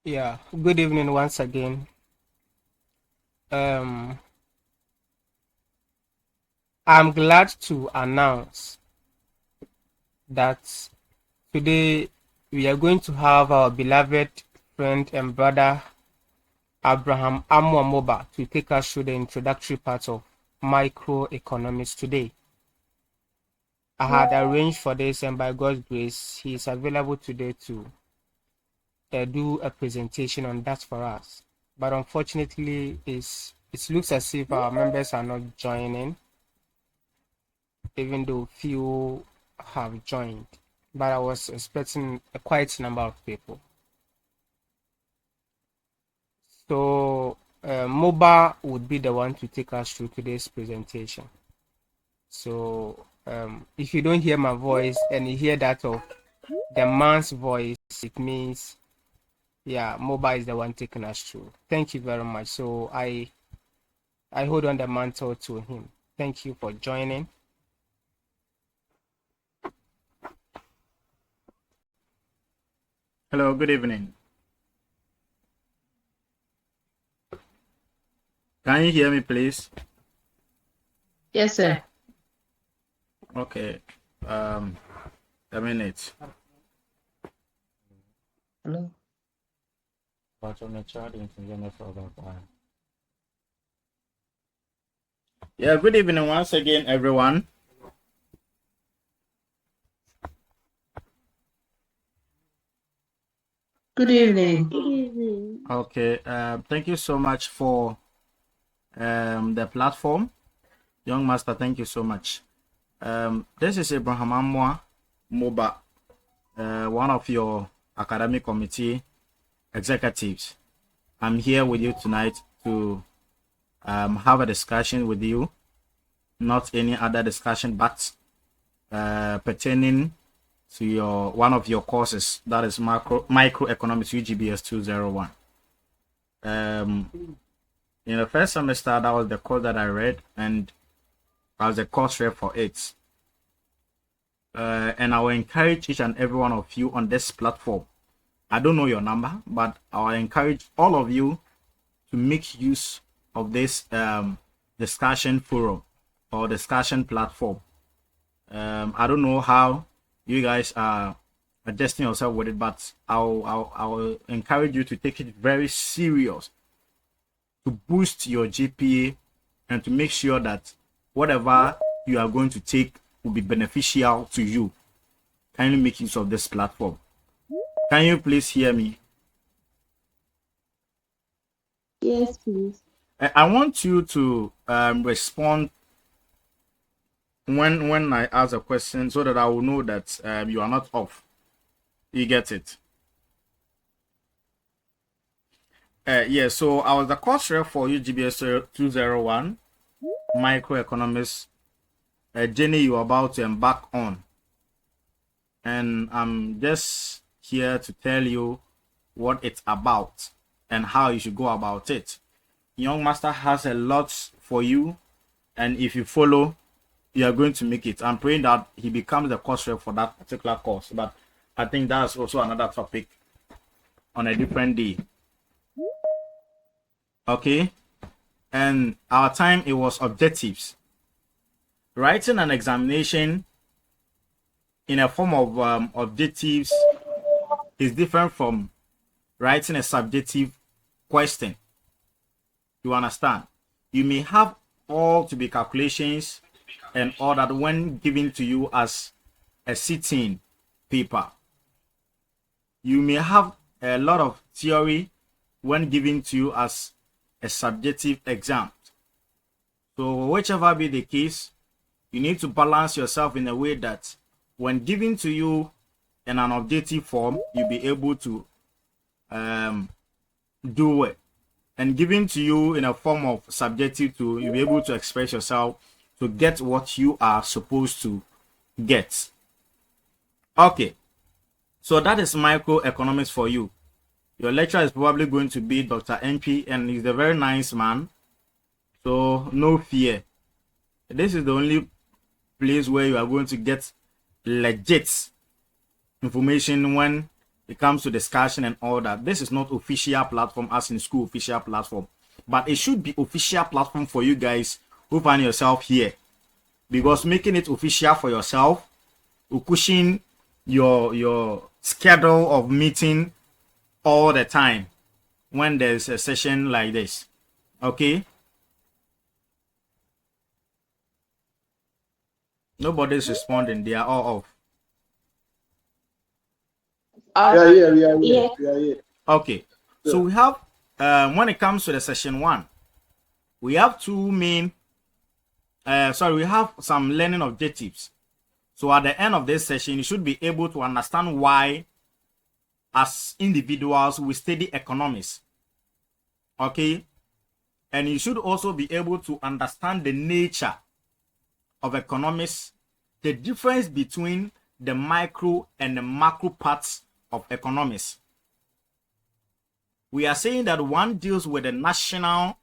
Yeah, good evening once again. Um, I'm glad to announce that today we are going to have our beloved friend and brother Abraham Amwamoba to take us through the introductory part of microeconomics today. I had arranged for this, and by God's grace, he is available today to do a presentation on that for us. But unfortunately, it looks as if our members are not joining, even though few have joined. But I was expecting a quite number of people. So Moba would be the one to take us through today's presentation. So if you don't hear my voice and you hear that of the man's voice, it means, yeah, Moba is the one taking us through. Thank you very much. So I hold on the mantle to him. Thank you for joining. Hello, good evening. Can you hear me, please? Yes, sir. Okay. A minute. Hello. Yeah, good evening once again, everyone. Good evening. Okay. Thank you so much for the platform. Youngmaster, thank you so much. This is Abraham Amwa Moba, one of your academic committee executives. I'm here with you tonight to have a discussion with you, not any other discussion, but pertaining to one of your courses, that is microeconomics UGBS201. In the first semester, that was the course that I read, and I was a course rep for it. And I will encourage each and every one of you on this platform. I don't know your number, but I will encourage all of you to make use of this discussion forum or discussion platform. I don't know how you guys are adjusting yourself with it, but I'll encourage you to take it very serious to boost your GPA and to make sure that whatever you are going to take will be beneficial to you. Kindly make use of this platform. Can you please hear me? Yes, please. I want you to respond when I ask a question so that I will know that you are not off. You get it? Yeah, so I was the course rep for UGBS 201 microeconomics journey you're about to embark on. And I'm just here to tell you what it's about and how you should go about it. Youngmaster has a lot for you, and if you follow, you are going to make it. I'm praying that he becomes the course rep for that particular course, but I think that's also another topic on a different day. Okay, and our time, it was objectives. Writing an examination in a form of objectives is different from writing a subjective question. You understand? You may have all to be calculations and all that when given to you as a sitting paper. You may have a lot of theory when given to you as a subjective exam. So whichever be the case, you need to balance yourself in a way that when given to you in an objective form, you'll be able to do it. And given to you in a form of subjective too, you'll be able to express yourself to get what you are supposed to get. Okay, so that is microeconomics for you. Your lecturer is probably going to be Dr. NP, and he's a very nice man, so no fear. This is the only place where you are going to get legit information when it comes to discussion and all that. This is not official platform as in school official platform, but it should be official platform for you guys who find yourself here, because making it official for yourself will cushion your schedule of meeting all the time when there's a session like this. Okay, nobody's responding, they are all off. Yeah. Okay, so we have when it comes to the session 1, we have two main we have some learning objectives. So at the end of this session, you should be able to understand why as individuals we study economics. Okay, and you should also be able to understand the nature of economics, the difference between the micro and the macro parts of economics. We are saying that one deals with the national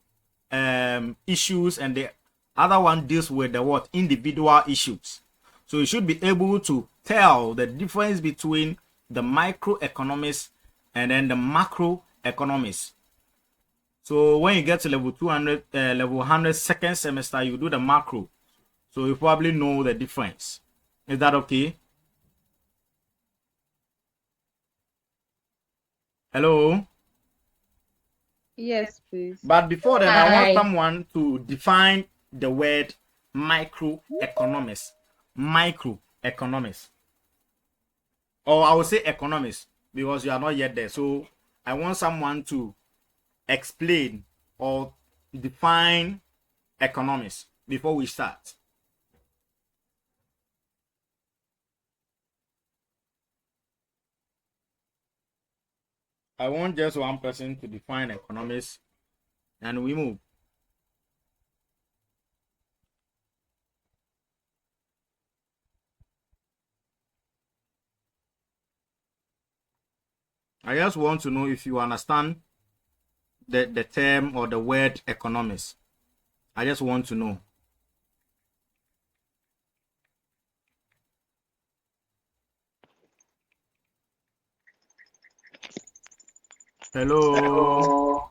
issues and the other one deals with the what individual issues. So you should be able to tell the difference between the microeconomics and then the macroeconomics. So when you get to level 200, level 100 second semester, you do the macro. So you probably know the difference. Is that okay? Hello? Yes, please. But before then, I want Hi. someone to define the word microeconomics. Microeconomics. Or I will say economics because you are not yet there. So I want someone to explain or define economics before we start. I want just one person to define economics and we move. I just want to know if you understand the term or the word economics. I just want to know. Hello.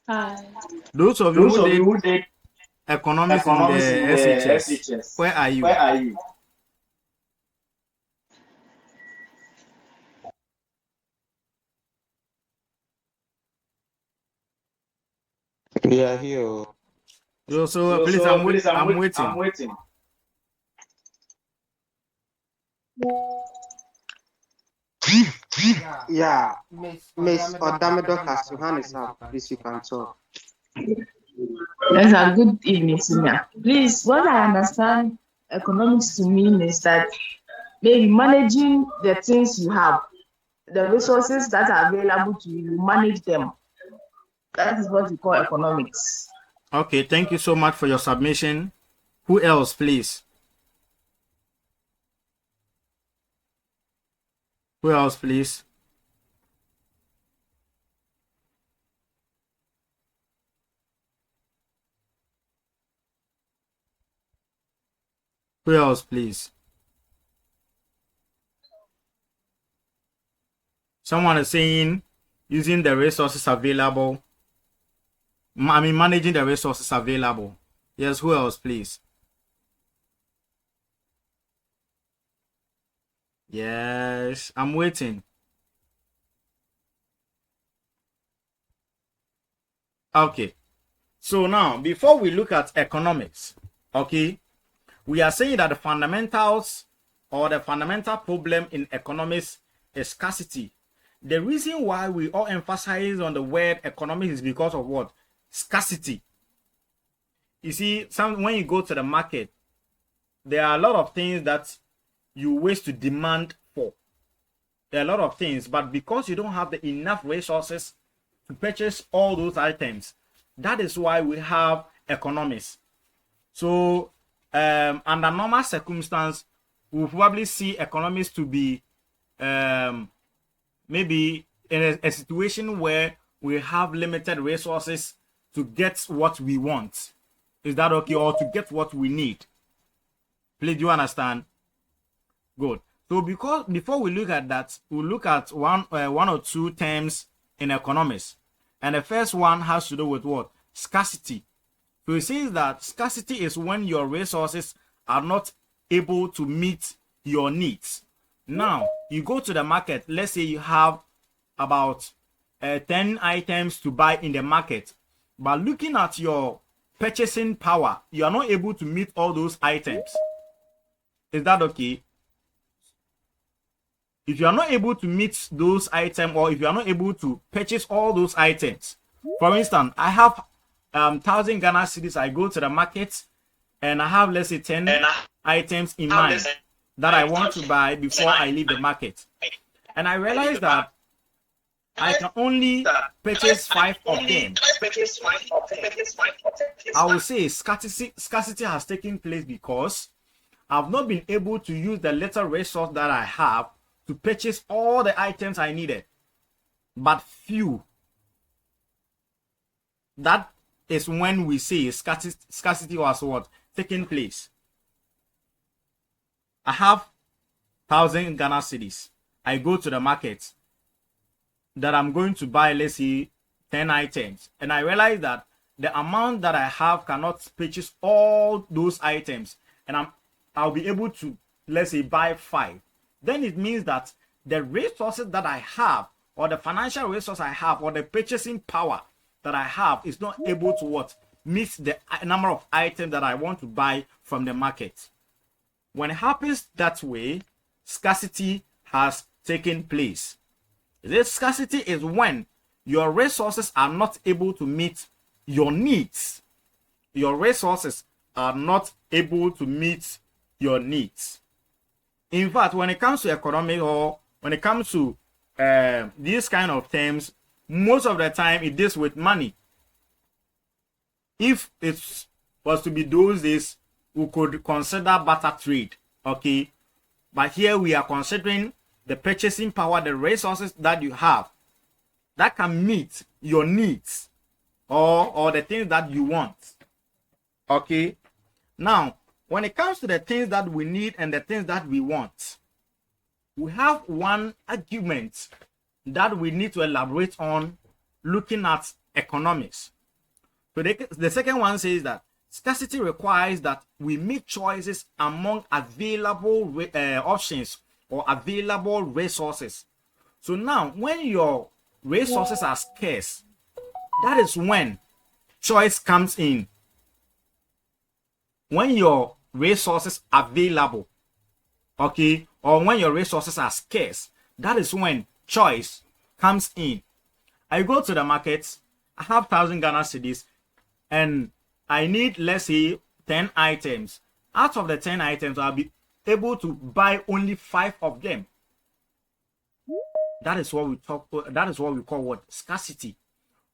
Hi. Those of you who did economics in the SHS, where are you? We are here. So please, I'm waiting. Yeah, Miss Odamedo has to hand is up. Please, you can talk. Yes, and good evening, senior. Please, what I understand economics to mean is that maybe managing the things you have, the resources that are available to you, manage them. That is what we call economics. Okay, thank you so much for your submission. Who else, please? Who else, please? Who else, please? Someone is saying using the resources available. I mean, managing the resources available. Yes, who else, please? Yes, I'm waiting. Okay. So now, before we look at economics, okay, we are saying that the fundamentals or the fundamental problem in economics is scarcity. The reason why we all emphasize on the word economics is because of what? Scarcity. You see, when you go to the market, there are a lot of things that you waste to demand for. There are a lot of things, but because you don't have the enough resources to purchase all those items, that is why we have economics. So under normal circumstance, we'll probably see economics to be maybe in a situation where we have limited resources to get what we want. Is that okay? Or to get what we need? Please, do you understand? Good. So because before we look at that, we'll look at one or two terms in economics. And the first one has to do with what? Scarcity. So it says that scarcity is when your resources are not able to meet your needs. Now, you go to the market. Let's say you have about 10 items to buy in the market. But looking at your purchasing power, you are not able to meet all those items. Is that okay? If you are not able to meet those items, or if you are not able to purchase all those items, for instance, I have 1,000 Ghana cedis. I go to the market and I have, let's say, 10 items in mind that I want to buy before I leave the market. And I realize that I can only purchase 5 of them. I will say scarcity has taken place because I've not been able to use the little resource that I have to purchase all the items I needed, but few. That is when we say scarcity was what? Taking place. I have 1,000 Ghana cedis. I go to the market that I'm going to buy, let's say, 10 items. And I realize that the amount that I have cannot purchase all those items. And I'll be able to, let's say, buy 5. Then it means that the resources that I have, or the financial resource I have, or the purchasing power that I have is not able to what? Meet the number of items that I want to buy from the market. When it happens that way, scarcity has taken place. This scarcity is when your resources are not able to meet your needs. Your resources are not able to meet your needs. In fact, when it comes to economic, or when it comes to these kind of terms, most of the time it deals with money. If it was to be those days, we could consider barter trade, okay? But here we are considering the purchasing power, the resources that you have that can meet your needs, or the things that you want, okay? Now, when it comes to the things that we need and the things that we want, we have one argument that we need to elaborate on looking at economics. So the second one says that scarcity requires that we make choices among available options or available resources. So now, when your resources are scarce, that is when choice comes in. When your resources are available, okay, or when your resources are scarce, that is when choice comes in. I go to the market, I have 1,000 Ghana cedis, and I need, let's say, 10 items. Out of the 10 items, I'll be able to buy only 5 of them. That is what we call what? Scarcity.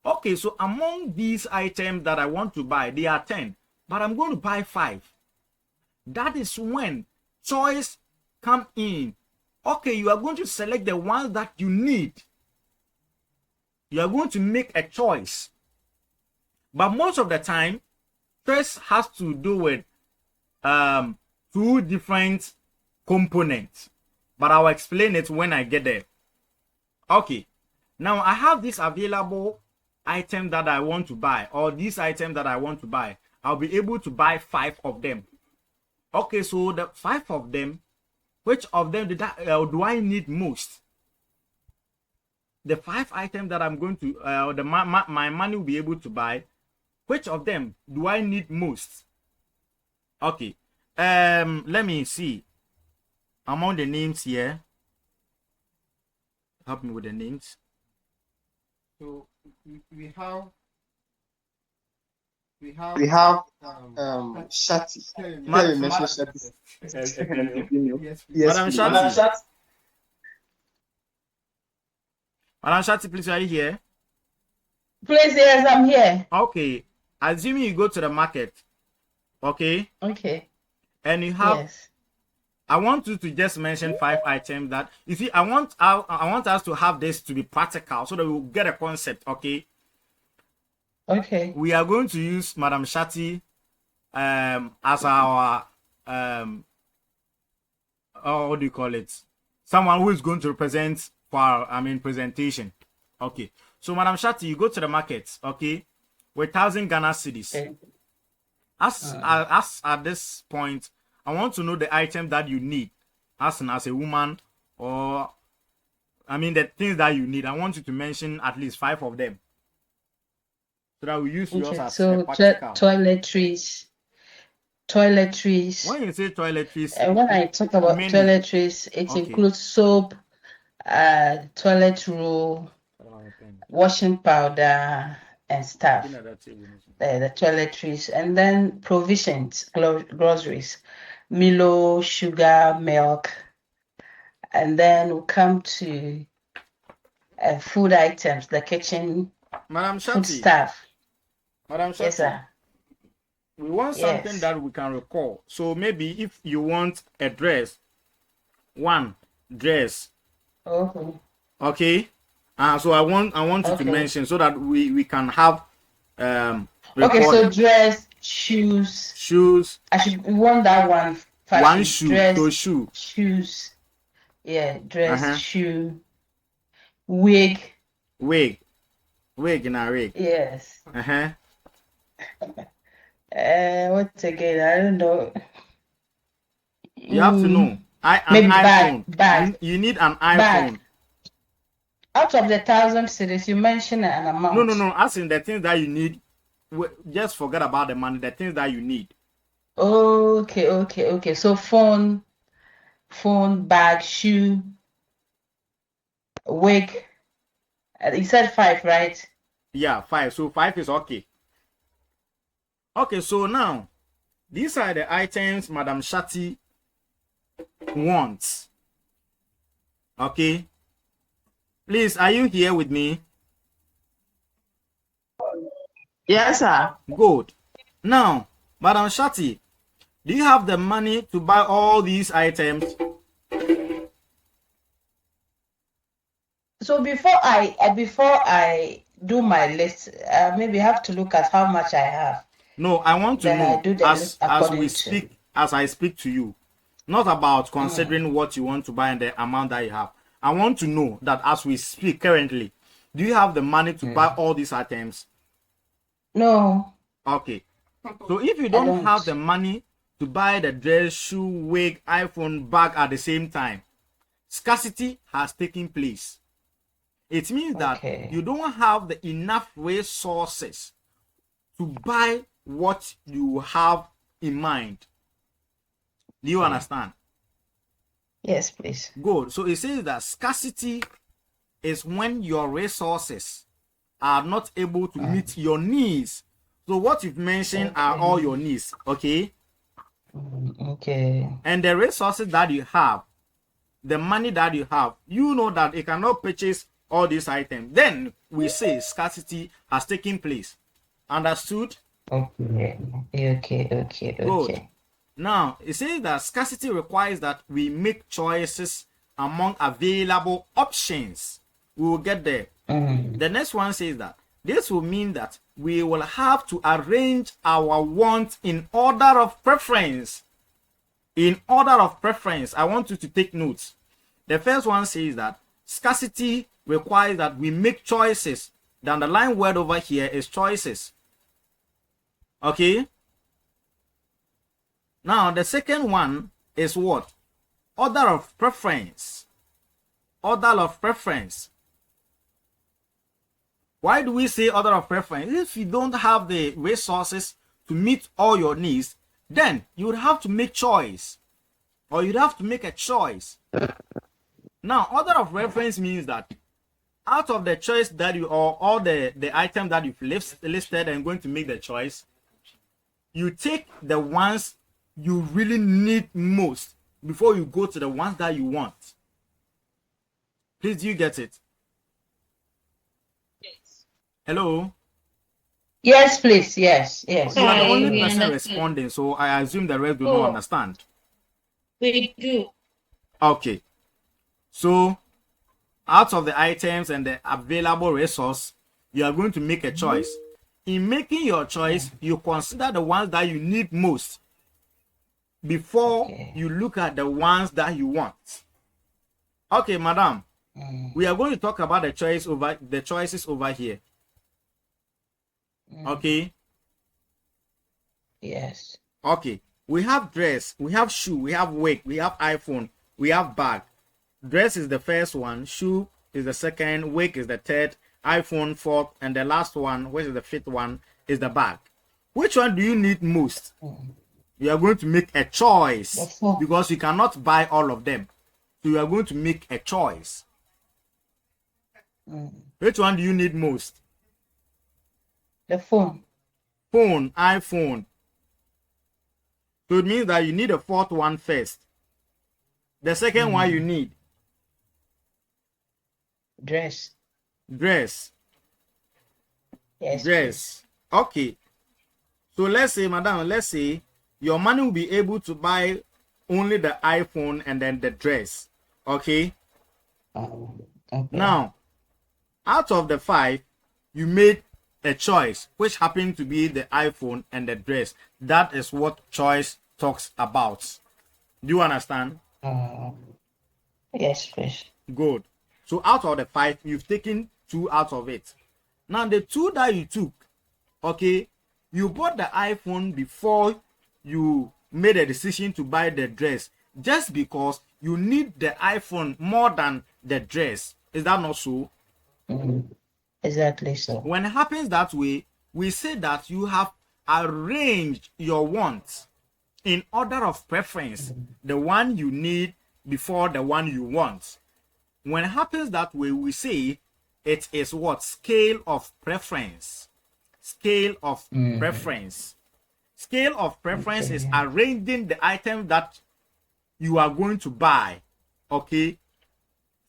Okay, so among these items that I want to buy, they are 10, but I'm going to buy 5. That is when choice come in. Okay, you are going to select the ones that you need. You are going to make a choice. But most of the time, choice has to do with 2 different components. But I'll explain it when I get there. Okay, now I have this available item that I want to buy, or this item that I want to buy. I'll be able to buy 5 of them. Okay, so the 5 of them, which of them do I need most? The 5 items that I'm going to, my money will be able to buy, which of them do I need most? Okay, let me see. Among the names here, help me with the names. So we have Shati. Madam You mentioned Shati. Yes, Yes, Madam please. Shati. Madam Shati, please, are you here? Please, yes, I'm here. Okay, assuming you go to the market, okay, Okay. and you have, Yes. I want you to just mention 5 items that, you see, I want us to have this to be practical so that we'll get a concept, okay? Okay. We are going to use Madam Shati as our what do you call it? Someone who is going to represent for our, presentation. Okay. So, Madam Shati, you go to the market, okay, with 1,000 Ghana cedis. Okay. As at this point, I want to know the item that you need as a woman, or the things that you need. I want you to mention at least 5 of them, so that we use yours Okay, as so a practical. toiletries. When you say toiletries, And when I talk about mainly, toiletries, it okay, includes soap, toilet roll, washing powder, and stuff. The toiletries, and then provisions, groceries, Milo, sugar, milk, and then we come to food items, the kitchen, Madam food Shati, stuff. Madam Shati, Yes, sir. we want something Yes. that we can recall. So maybe if you want a dress, one dress, Okay. okay. So I want you to Okay. mention so that we can have Okay, so record dress, shoes. shoes, We want that one. Fashion. one shoe, Dress, so shoe, shoes. Yeah, dress, Uh-huh. shoe, wig. wig in a wig. Yes. What again? I don't know. You have to know. An Maybe iPhone. bag. You need an iPhone. Bag. Out of the 1,000 cities, you mentioned an amount. No. As in the things that you need, just forget about the money. The things that you need. Okay. So phone, bag, shoe, wig. You said 5, right? Yeah, 5. So 5 is okay. Okay, so now these are the items Madam Shati wants. Okay. Please, are you here with me? Yes, sir. Good. Now, Madam Shati, do you have the money to buy all these items? So before I do my list, maybe I have to look at how much I have. No, I want to Then I know do the list according to. as I speak to you, not about considering what you want to buy and the amount that you have. I want to know that as we speak currently, do you have the money to buy all these items? No. Okay. So if you don't have the money to buy the dress, shoe, wig, iPhone, bag at the same time, scarcity has taken place. It means that you don't have the enough resources to buy what you have in mind. Do you understand? Yes, please. Good. So it says that scarcity is when your resources are not able to meet your needs. So what you've mentioned are all your needs, okay? Okay. And the resources that you have, the money that you have, you know that it cannot purchase all these items. Then we say scarcity has taken place. Understood? Okay. Good. Now, it says that scarcity requires that we make choices among available options. We will get there. The next one says that this will mean that we will have to arrange our wants in order of preference. In order of preference, I want you to take notes. The first one says that scarcity requires that we make choices. The underlying word over here is choices. Okay? Now, the second one is what? Order of preference. Order of preference. Why do we say order of preference? If you don't have the resources to meet all your needs, then you would have to make choice. Or you'd have to make a choice. Now, order of reference means that out of the choice that you, or all the items that you've listed and going to make the choice, you take the ones you really need most before you go to the ones that you want. Please, do you get it? Yes. Hello? Yes, please. Yes. You are the only we person understand. responding, so I assume the rest do not understand. We do. Okay. So, out of the items and the available resource, you are going to make a choice. In making your choice, you consider the ones that you need most. before you look at the ones that you want. Okay, madam. We are going to talk about the choices over here. Okay. Yes. Okay. We have dress, we have shoe, we have wig, we have iPhone, we have bag. Dress is the first one, shoe is the second, wig is the third, iPhone fourth, and the last one, which is the fifth one, is the bag. Which one do you need most? You are going to make a choice because you cannot buy all of them. So you are going to make a choice. Which one do you need most? The phone. Phone, iPhone. So it means that you need a fourth one first. The second one you need? Dress. Dress. Yes. Dress. Okay. So let's say, madam, let's say your money will be able to buy only the iPhone and then the dress. Okay? Okay. Now, out of the 5, you made a choice, which happened to be the iPhone and the dress. That is what choice talks about. Do you understand? Yes, please. Good. So out of the 5, you've taken 2 out of it. Now, the 2 that you took, okay, you bought the iPhone before you made a decision to buy the dress, just because you need the iPhone more than the dress. Is that not so? Exactly so. When it happens that way, we say that you have arranged your wants in order of preference, the one you need before the one you want. When it happens that way, we say it is what? Scale of preference. Scale of preference. Scale of preference is arranging the item that you are going to buy, okay,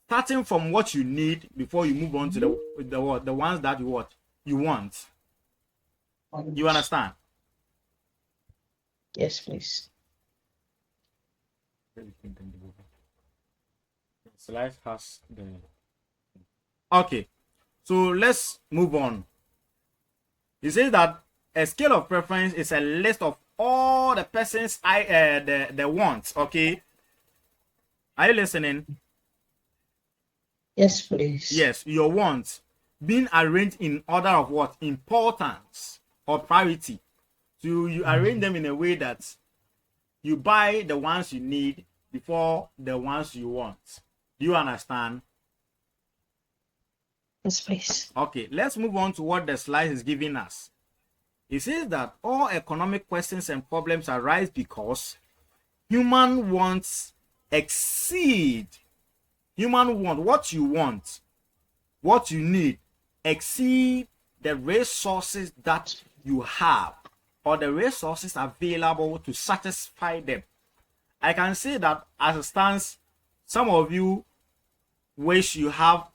starting from what you need before you move on to the ones that you want. You understand? Yes, please. Slide has the. Okay, so let's move on. He says that a scale of preference is a list of all the person's the wants. Okay, are you listening? Yes, please. Yes, your wants being arranged in order of what? Importance or priority. So you arrange them in a way that you buy the ones you need before the ones you want. Do you understand? Yes, please. Okay, let's move on to what the slide is giving us. It says that all economic questions and problems arise because human wants exceed. Human want, what you need, exceed the resources that you have or the resources available to satisfy them. I can say that as it stands, some of you wish you have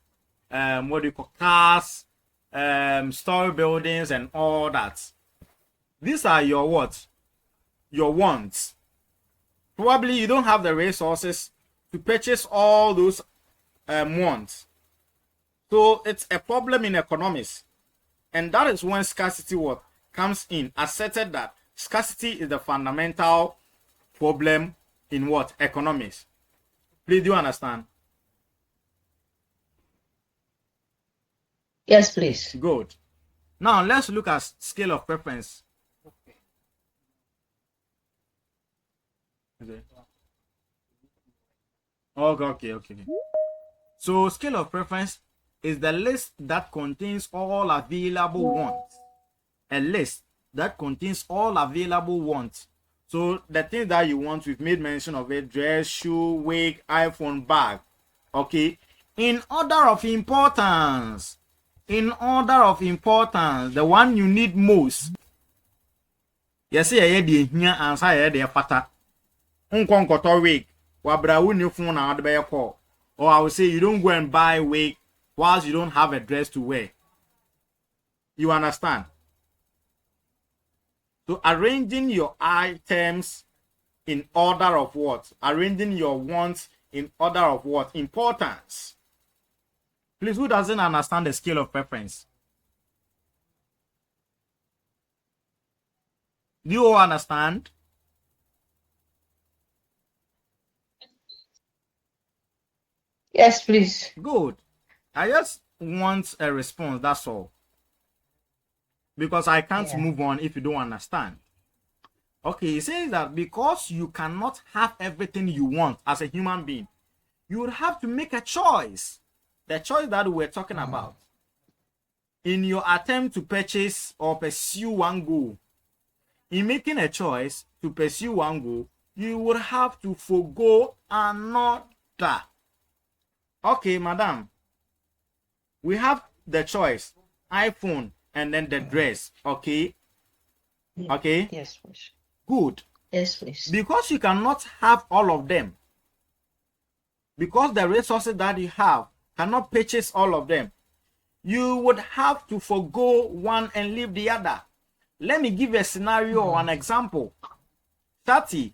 cars, story buildings and all that. These are your what? Your wants. Probably you don't have the resources to purchase all those wants. So it's a problem in economics. And that is when scarcity what comes in. Asserted that scarcity is the fundamental problem in what? Economics. Please, do you understand? Yes, please. Good. Now let's look at scale of preference. Okay. So scale of preference is the list that contains all available wants. A list that contains all available wants. So the things that you want, we've made mention of it: dress, shoe, wig, iPhone, bag. Okay. In order of importance. In order of importance, the one you need most. Yes, I did here and say the pata. Unconcotor wig. Wabra win phone out the call. Or I will say you don't go and buy wig whilst you don't have a dress to wear. You understand? So arranging your items in order of what? Arranging your wants in order of what? Importance. Please, who doesn't understand the scale of preference? Do you all understand? Yes, please. Good. I just want a response, that's all. Because I can't move on if you don't understand. Okay, he says that because you cannot have everything you want as a human being, you would have to make a choice. The choice that we're talking about. In your attempt to purchase or pursue one goal, in making a choice to pursue one goal, you would have to forego another. Okay, madam. We have the choice, iPhone, and then the dress. Okay. Okay. Yes, please. Good. Yes, please. Because you cannot have all of them. Because the resources that you have cannot purchase all of them. You would have to forego one and leave the other. Let me give a scenario or an example. Tati.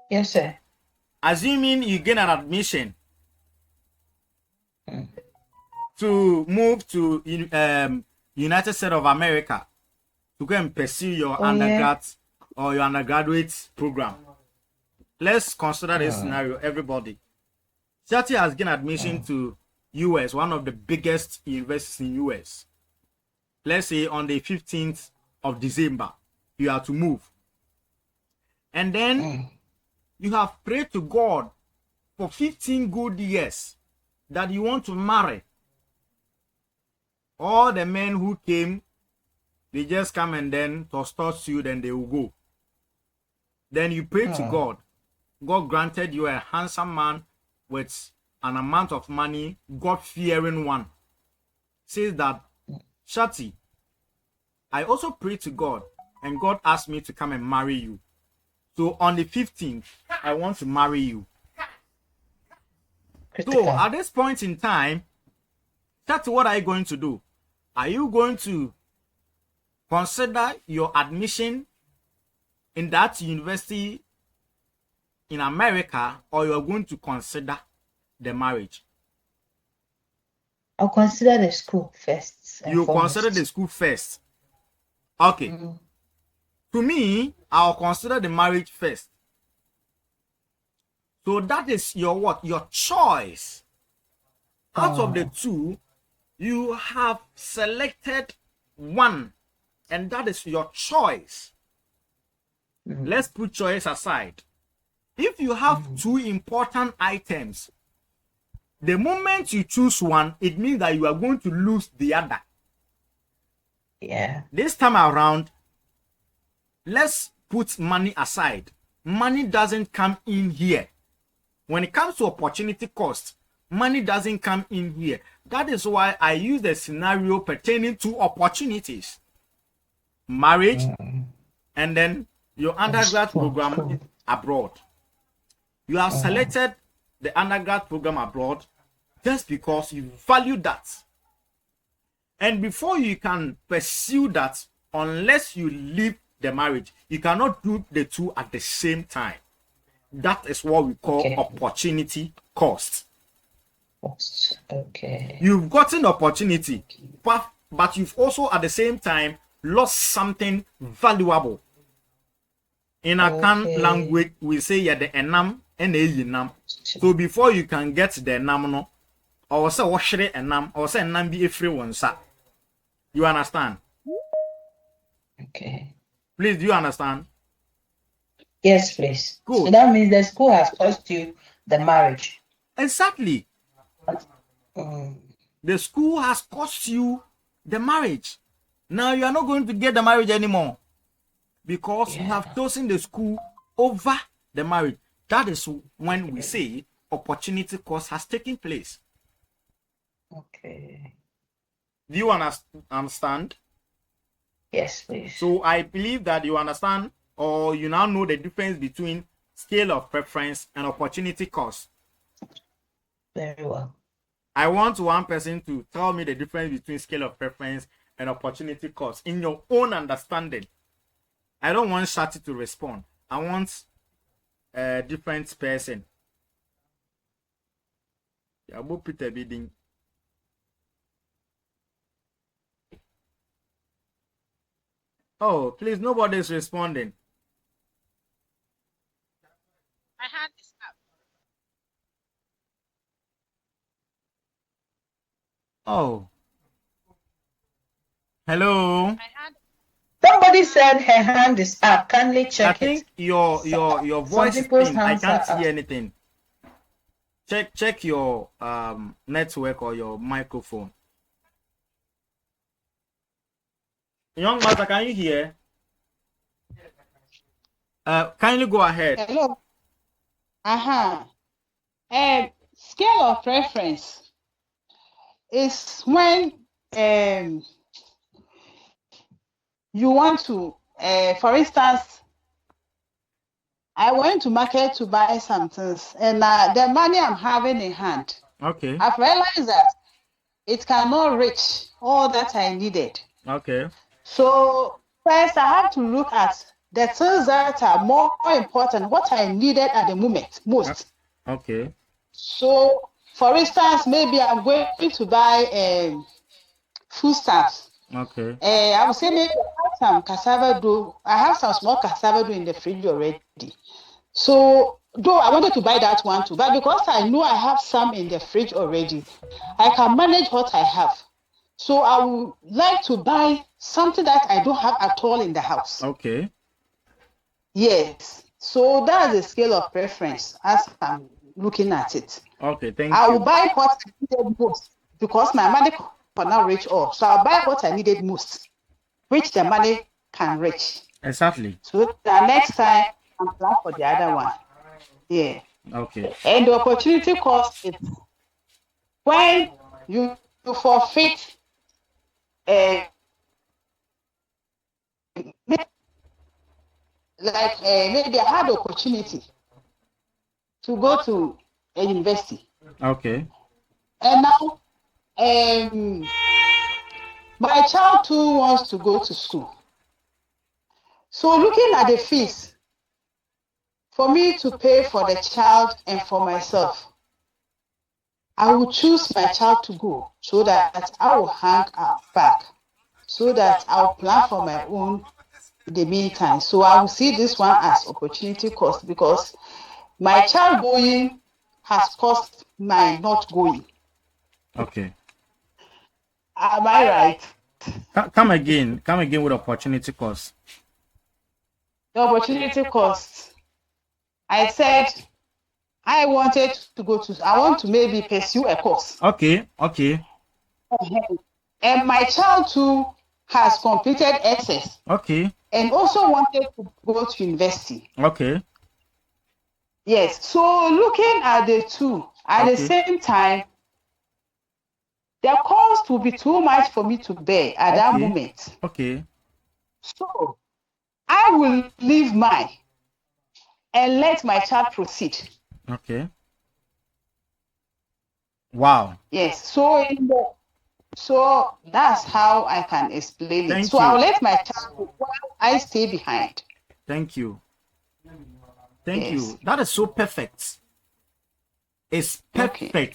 Yes, sir. Assuming you gain an admission to move to United States of America to go and pursue your undergrad or your undergraduate program. Let's consider this scenario, everybody. Tati has gained admission to US, one of the biggest universities in US. Let's say on the 15th of December, you have to move. And then you have prayed to God for 15 good years that you want to marry. All the men who came, they just come and then toss you, then they will go. Then you pray to God. God granted you a handsome man with an amount of money, God-fearing one. Says that, Shati, I also prayed to God, and God asked me to come and marry you. So on the 15th, I want to marry you. Critical. So at this point in time, that's what are you going to do? Are you going to consider your admission in that university in America, or you're going to consider the marriage? I'll consider the school first. You consider the school first. Okay. To me, I'll consider the marriage first. So that is your what? Your choice. Out of the two, you have selected one, and that is your choice. Let's put choice aside. If you have two important items, the moment you choose one, it means that you are going to lose the other. Yeah. This time around, let's put money aside. Money doesn't come in here. When it comes to opportunity cost, money doesn't come in here. That is why I use the scenario pertaining to opportunities. Marriage, and then your undergrad program abroad. You have selected the undergrad program abroad just because you value that. And before you can pursue that, unless you leave the marriage, you cannot do the two at the same time. That is what we call opportunity cost. Okay. You've gotten opportunity, but you've also at the same time lost something valuable. In a language, we say yeah, the enam and the yinam. So before you can get the enam, no, or say washre enam, or say enam be a free one, sir. You understand? Okay. Please, do you understand? Yes, please. Good. So that means the school has cost you the marriage. Exactly. The school has cost you the marriage. Now you are not going to get the marriage anymore because you have chosen the school over the marriage. That is when we say opportunity cost has taken place. Okay. Do you understand? Yes, please. So I believe that you understand, or you now know the difference between scale of preference and opportunity cost. Very well. I want one person to tell me the difference between scale of preference and opportunity cost in your own understanding. I don't want Shati to respond. I want a different person. Peter bidding. Oh, please, nobody is responding. My hand is up. Oh, hello. Somebody said her hand is up. Kindly I check it. think your Some voice is people's thin. I hands can't are up. hear anything. Check your network or your microphone. Youngmaster, can you hear? Kindly go ahead. Hello. Scale of preference is when you want to, for instance, I went to market to buy some things, and the money I'm having in hand, Okay. I've realized that it cannot reach all that I needed. Okay. So first, I have to look at the things that are more important, what I needed at the moment most. Okay. So, for instance, maybe I'm going to buy foodstuffs. Okay. I would say maybe I have some cassava dough. I have some small cassava dough in the fridge already. So, though I wanted to buy that one too, but because I know I have some in the fridge already, I can manage what I have. So, I would like to buy something that I don't have at all in the house. Okay. Yes. So, that's the scale of preference as I'm looking at it. Okay. Thank I you. will buy what I needed most because my money cannot reach all. So I'll buy what I needed most, which the money can reach. Exactly. So the next time I'm plan for the other one. Yeah. Okay. And the opportunity cost is when you forfeit maybe I had the opportunity to go to a university. Okay. And now my child too wants to go to school. So looking at the fees, for me to pay for the child and for myself, I will choose my child to go so that I will hang back, so that I'll plan for my own in the meantime. So I will see this one as opportunity cost because my child going has cost my not going. Okay. Am I right? Come again. Come again with opportunity cost. The opportunity cost. I said I wanted to go to, I want to maybe pursue a course. Okay. Okay. And my child too has completed SS. Okay. And also wanted to go to university. Okay. Yes. So looking at the two at the same time, the cost will be too much for me to bear at that moment. Okay. So I will leave mine and let my child proceed. Okay. Wow. Yes. So that's how I can explain it. So I'll let my child go while I stay behind. Thank you. Thank you. That is so perfect. It's perfect. Okay.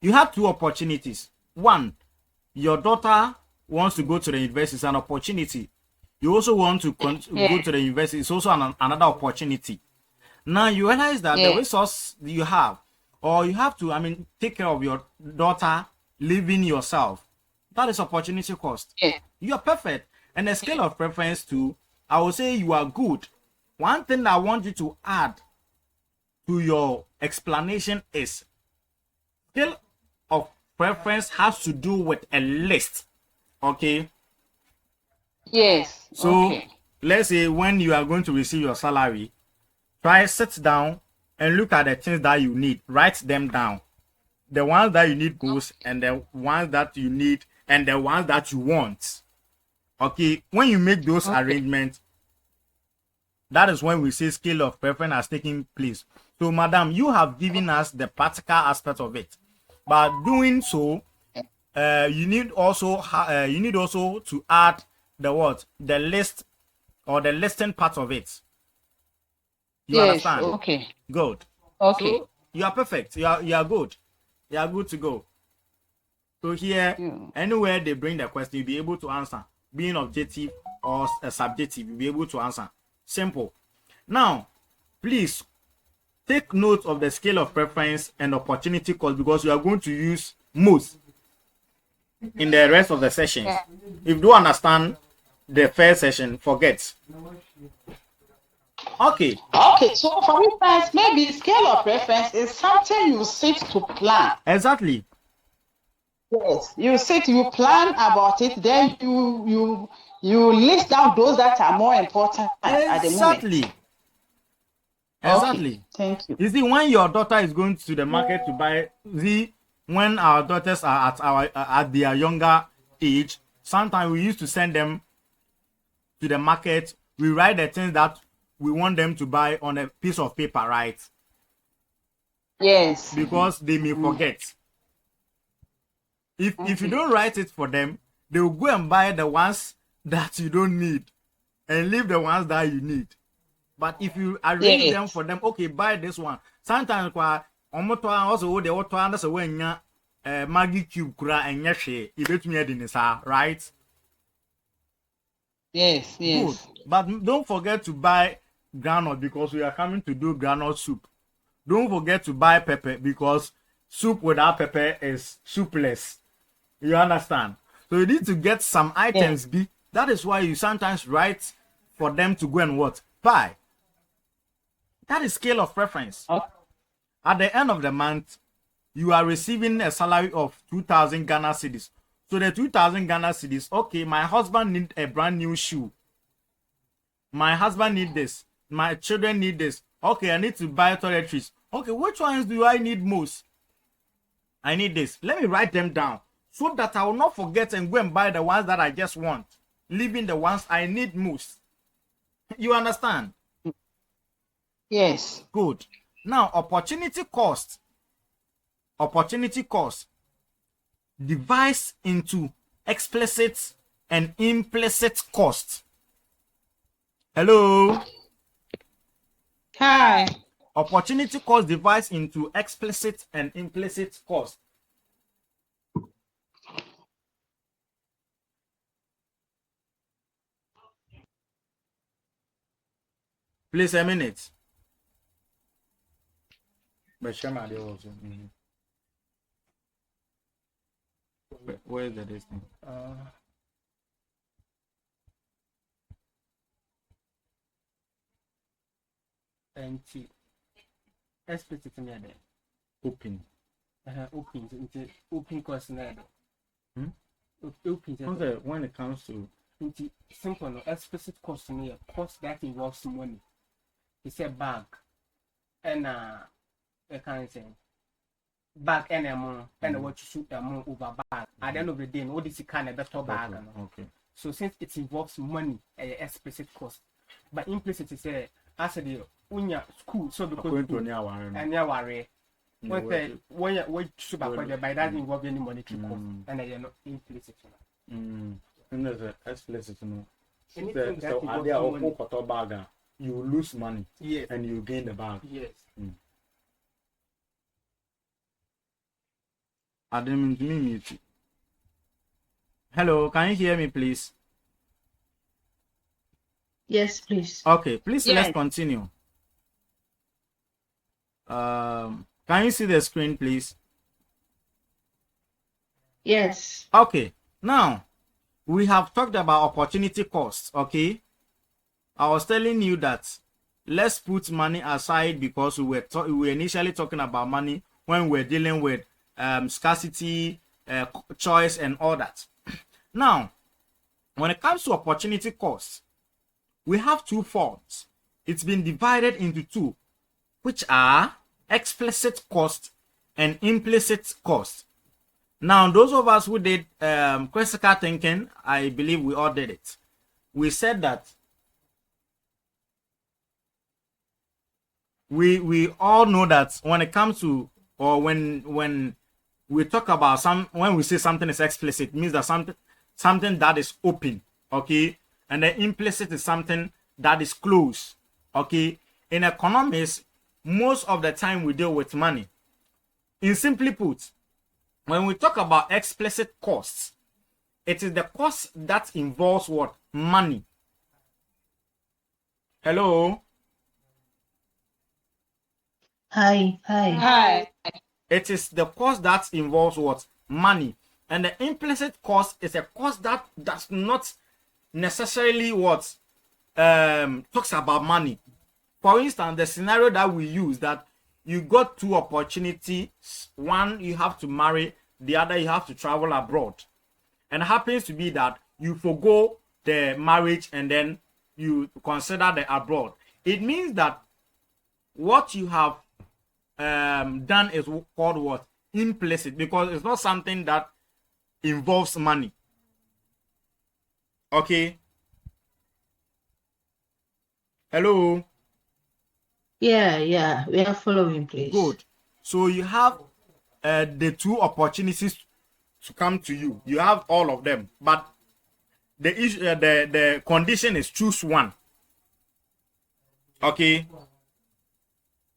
You have two opportunities. One, your daughter wants to go to the university. It's an opportunity. You also want to go to the university. It's also another opportunity. Now you realize that the resource you have, or you have to, take care of your daughter, living yourself. That is opportunity cost. You are perfect. And the scale of preference too, I will say you are good. One thing that I want you to add to your explanation is scale of preference has to do with a list. Okay? Yes. So let's say when you are going to receive your salary, try sit down and look at the things that you need. Write them down. The ones that you need most and the ones that you need and the ones that you want. Okay? When you make those arrangements, that is when we say scale of preference has taken place. So, madam, you have given us the practical aspect of it. But doing so, you need also to add the list or the listing part of it. You understand? Okay. Good. Okay. So you are perfect. You are good. You are good to go. So here, anywhere they bring the question, you'll be able to answer. Being objective or subjective, you'll be able to answer. Simple. Now, please take note of the scale of preference and opportunity cost because you are going to use most. in the rest of the sessions. If you do understand the first session, forget. Okay. Okay, so for instance, maybe scale of reference is something you sit to plan. Exactly. Yes, you plan about it, then you list down those that are more important at the moment. Exactly. Okay, thank you. You see, when your daughter is going to the market to buy, when our daughters are at their younger age, sometimes we used to send them to the market. We write the things that we want them to buy on a piece of paper, right? Yes. Because they may forget. If you don't write it for them, they will go and buy the ones that you don't need and leave the ones that you need. But if you arrange them for them, okay, buy this one. Sometimes also they want to understand when Maggie cube kura and yeshe, you bet me right? Yes. Good. But don't forget to buy granite because we are coming to do granite soup. Don't forget to buy pepper because soup without pepper is soupless. You understand? So you need to get some items. That is why you sometimes write for them to go and what? Buy. That is scale of preference. Okay. At the end of the month, you are receiving a salary of 2,000 Ghana cedis. So the 2,000 Ghana cedis, okay, my husband need a brand new shoe. My husband need this. My children need this. Okay, I need to buy toiletries. Okay, which ones do I need most? I need this. Let me write them down so that I will not forget and go and buy the ones that I just want, leaving the ones I need most. You understand? Yes. Good. Now, opportunity cost divides into explicit and implicit cost. Hello? Hi. Opportunity cost divides into explicit and implicit cost. Please, a minute. Where is the distance? NT. Explicit in there. Open. Open course in there. Open. When it comes to simple, no explicit cost in here, cost that involves money. It's a bag and a kind of thing. Bag and a more and what you shoot a more over bag. At the end of the day, what is the kind of better bag? Okay. So since it involves money, explicit cost, but implicit is a as the unya school so because and yeah worry when you should by that involve any monetary cost and you're not implicit. There's an explicit, Anything that involves money. You lose money, yes, and you gain the bag. Yes. I didn't mean it. Hello, can you hear me, please? Yes, please. Okay, please let's continue. Can you see the screen, please? Yes. Okay, now we have talked about opportunity costs. Okay, I was telling you that let's put money aside because we were initially talking about money when we're dealing with scarcity, choice, and all that. Now, when it comes to opportunity costs, we have two forms. It's been divided into two, which are explicit cost and implicit cost. Now, those of us who did critical thinking, I believe we all did it. We said that we all know that when it comes to, or when we talk about when we say something is explicit, it means that something that is open, okay, and the implicit is something that is closed, okay. In economics, most of the time we deal with money. In simply put, when we talk about explicit costs, it is the cost that involves what? Money. Hello? Hi. Hi. It is the cost that involves what? Money. And the implicit cost is a cost that does not necessarily what talks about money. For instance, the scenario that we use, that you got two opportunities. One, you have to marry. The other, you have to travel abroad. And it happens to be that you forgo the marriage and then you consider the abroad. It means that what you have done is called what? Implicit, because it's not something that involves money. Okay. Hello. Yeah, we are following, please. Good. So you have the two opportunities to come to you. You have all of them, but the issue, the condition is choose one. Okay.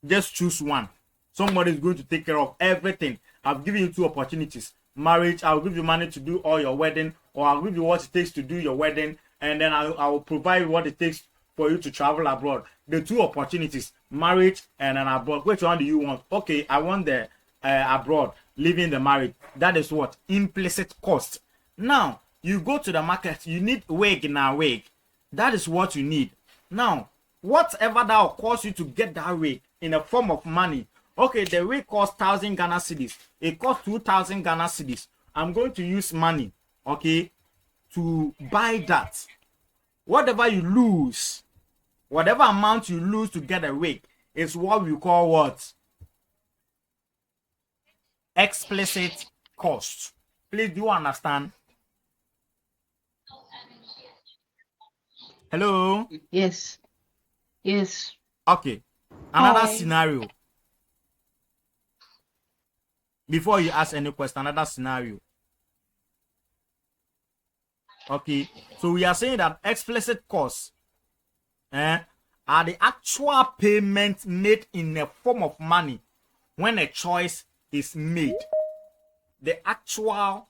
Just choose one. Somebody is going to take care of everything. I've given you two opportunities. Marriage, I'll give you money to do all your wedding, or I'll give you what it takes to do your wedding, and then I will provide what it takes for you to travel abroad. The two opportunities, marriage and an abroad. Which one do you want? Okay, I want the abroad, leaving the marriage. That is what? Implicit cost. Now, you go to the market, you need wig now wig. That is what you need. Now, whatever that will cost you to get that wig in a form of money. Okay, the wig costs 1,000 Ghana cedis. It costs 2,000 Ghana cedis. I'm going to use money, okay, to buy that. Whatever you lose, whatever amount you lose to get a wig is what we call what? Explicit cost. Please, do you understand? Hello? Yes. Okay. Another Hi. scenario. Before you ask any question, another scenario. Okay. So we are saying that explicit costs are the actual payment made in a form of money when a choice is made. The actual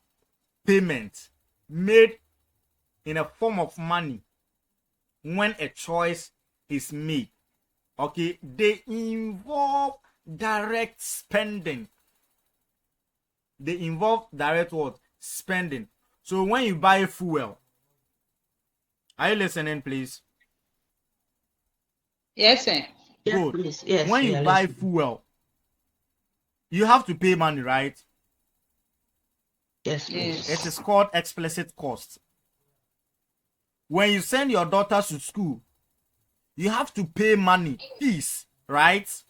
payment made in a form of money when a choice is made. Okay, they involve direct spending. They involve direct what? Spending. So when you buy fuel, are you listening, please? Yes, sir. Yeah, Good. please. Yes. When we you are buy listening. fuel, you have to pay money, right? Yes, please. It is called explicit cost. When you send your daughter to school, you have to pay money, fees, right?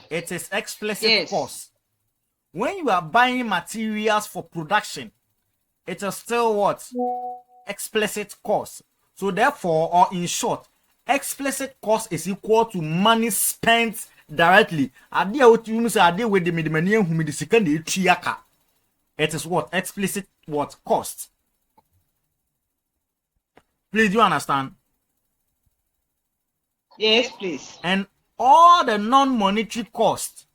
It is explicit Yes. cost. When you are buying materials for production, it is still what? Explicit cost. So therefore, or in short, explicit cost is equal to money spent directly. It is what? Explicit what? Cost. Please, do you understand? Yes, please. And all the non-monetary cost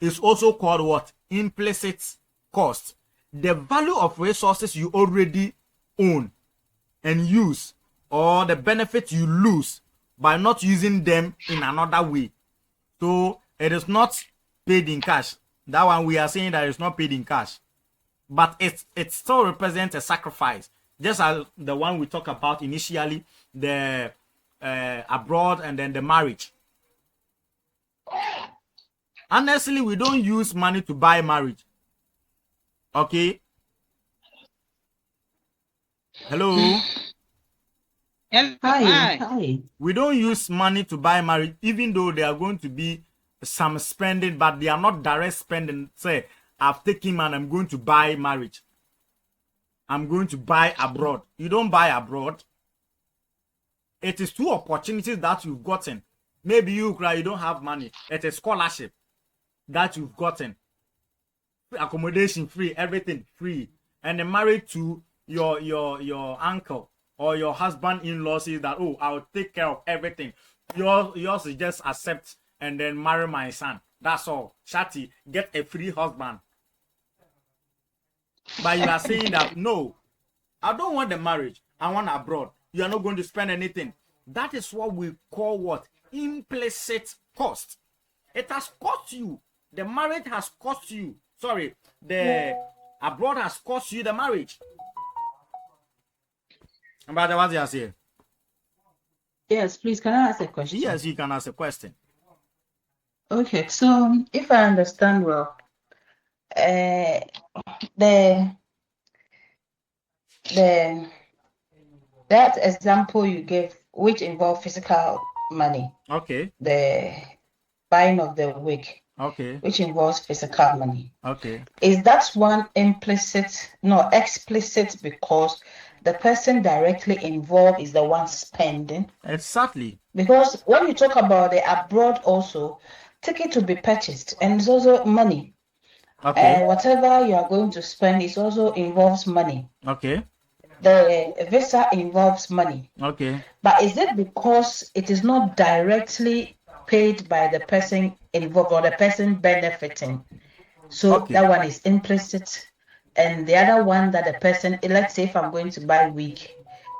is also called what? Implicit cost. The value of resources you already own and use, or the benefit you lose by not using them in another way. So it is not paid in cash. That one we are saying that it's not paid in cash. But it still represents a sacrifice. Just as the one we talked about initially, the abroad and then the marriage. Honestly, we don't use money to buy marriage. Okay? Hello? Hello. Hi. We don't use money to buy marriage, even though there are going to be some spending, but they are not direct spending. Say, I've taken and I'm going to buy marriage. I'm going to buy abroad. You don't buy abroad. It is two opportunities that you've gotten. Maybe you don't have money. It's a scholarship that you've gotten. Accommodation free, everything free. And then married to your uncle or your husband-in-law says that, oh, I'll take care of everything. Yours is just accept and then marry my son. That's all. Shati, get a free husband. But you are saying that, no, I don't want the marriage. I want abroad. You are not going to spend anything. That is what we call what? Implicit cost. It has cost you. The marriage has cost you. sorry, the abroad has cost you the marriage. But what you say? Yes, please, can I ask a question? Yes, you can ask a question. Okay, so if I understand well, the that example you gave, which involved physical money, Okay. the buying of the wig, Okay. which involves physical money. Okay. Is that one explicit because the person directly involved is the one spending? Exactly. Because when you talk about the abroad also, ticket to be purchased and it's also money. Okay. Whatever you are going to spend, it also involves money. Okay. The visa involves money. Okay. But is it because it is not directly paid by the person involved or the person benefiting? So Okay. that one is implicit. And the other one that the person, let's say if I'm going to buy wig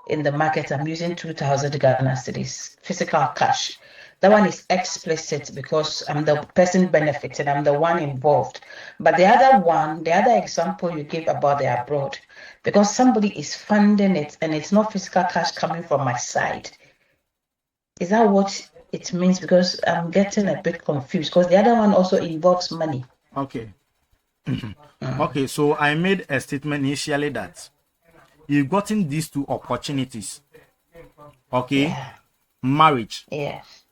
in the market, I'm using 2,000 Ghana cedis, physical cash. That one is explicit because I'm the person benefiting, I'm the one involved. But the other one, the other example you gave about the abroad, because somebody is funding it and it's not physical cash coming from my side. Is that what it means? Because I'm getting a bit confused because the other one also involves money. Okay. Okay, so I made a statement initially that you've gotten these two opportunities. Okay. Yeah. Marriage. Yes.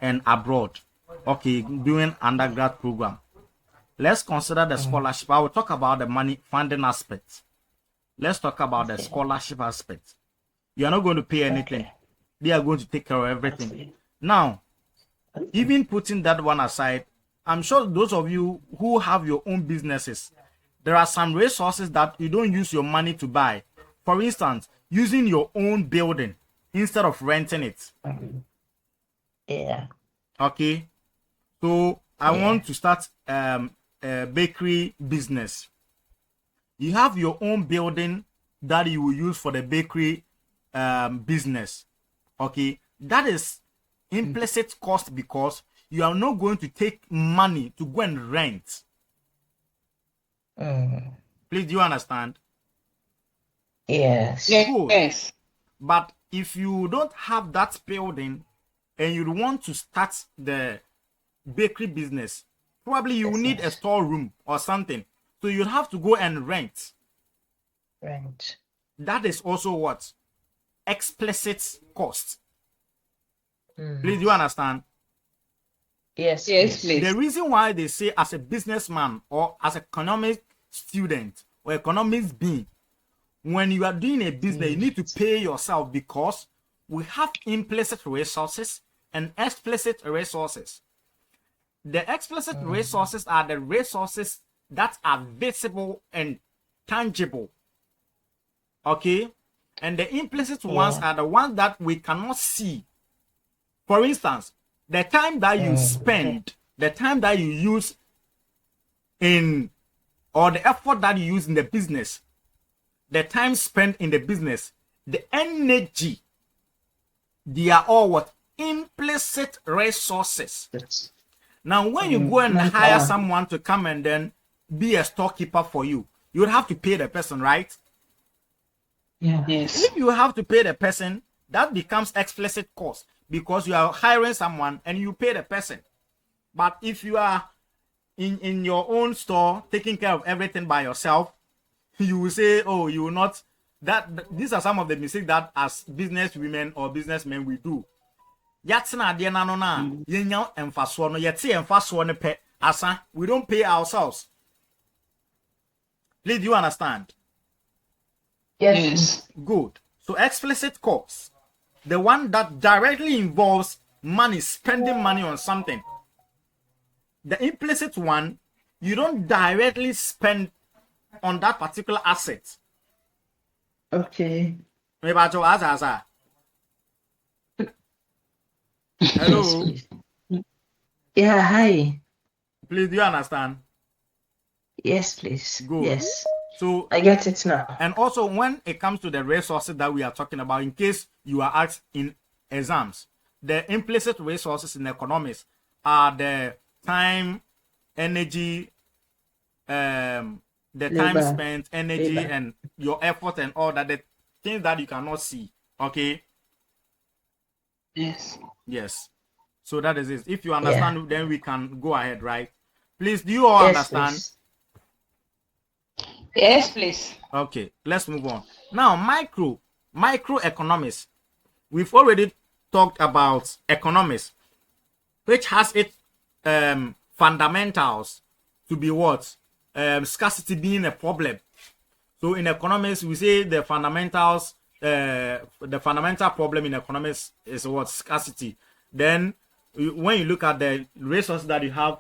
And abroad. Okay, doing undergrad program. Let's consider the scholarship. I will talk about the money funding aspect. Let's talk about the scholarship aspect. You are not going to pay anything. Okay. They are going to take care of everything. Now, even putting that one aside, I'm sure those of you who have your own businesses, there are some resources that you don't use your money to buy. For instance, using your own building instead of renting it. Yeah. Okay. So I want to start a bakery business. You have your own building that you will use for the bakery business. Okay. That is implicit cost because you are not going to take money to go and rent. Please, do you understand? Yes. Good. Yes. But if you don't have that building and you want to start the bakery business, probably you will need a storeroom or something. So you'll have to go and rent. Rent. That is also what? Explicit cost. Please, do you understand? Yes. Yes, please. The reason why they say as a businessman or as an economic student or economics being, when you are doing a business, you need to pay yourself because we have implicit resources and explicit resources. The explicit resources are the resources that are visible and tangible. Okay? And the implicit ones are the ones that we cannot see. For instance, the time that you spend, the time that you use in, or the effort that you use in the business, the time spent in the business, the energy, they are all what? Implicit resources. Now, when you go and hire someone to come and then be a storekeeper for you, you would have to pay the person, right? Yeah. Yes. If you have to pay the person, that becomes explicit cost because you are hiring someone and you pay the person. But if you are in your own store taking care of everything by yourself, you will say, oh, you will not. These are some of the mistakes that as business women or businessmen we do. We don't pay ourselves. Please, do you understand? Yes. Good. So explicit cost, the one that directly involves money, spending money on something. The implicit one, you don't directly spend on that particular asset. Okay. Hello. Yes, please. Yeah, hi. Please, do you understand? Yes, please. Good. Yes. So I get it now. and also when it comes to the resources that we are talking about, in case you are asked in exams, the implicit resources in economics are the time, energy, the time Labor. spent, energy, Labor. and your effort and all that, the things that you cannot see. Okay. Yes. Yes. So that is it. If you understand, then we can go ahead, right? Please, do you all Yes, understand? please. Yes, please. Okay, let's move on. Now, microeconomics. We've already talked about economics, which has its fundamentals to be what? Scarcity being a problem. So in economics, we say the fundamentals, the fundamental problem in economics is what? Scarcity. Then when you look at the resources that you have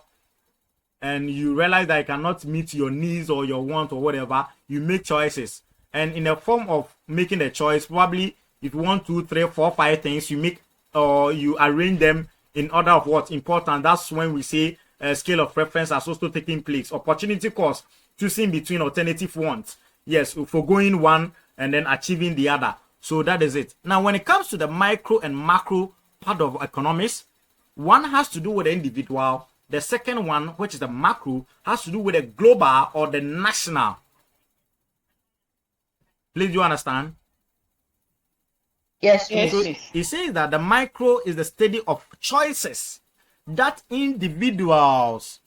and you realize that you cannot meet your needs or your want or whatever, you make choices. And in the form of making a choice, probably if you want 2, 3, 4, 5 things, you make or you arrange them in order of what's important. That's when we say scale of preference has also taking place. Opportunity cost, choosing between alternative wants. Yes, foregoing one and then achieving the other. So that is it. Now, when it comes to the micro and macro part of economics, one has to do with the individual. The second one, which is the macro, has to do with the global or the national. Please, do you understand? Yes, Yes, please. please. It says that the micro is the study of choices that individuals,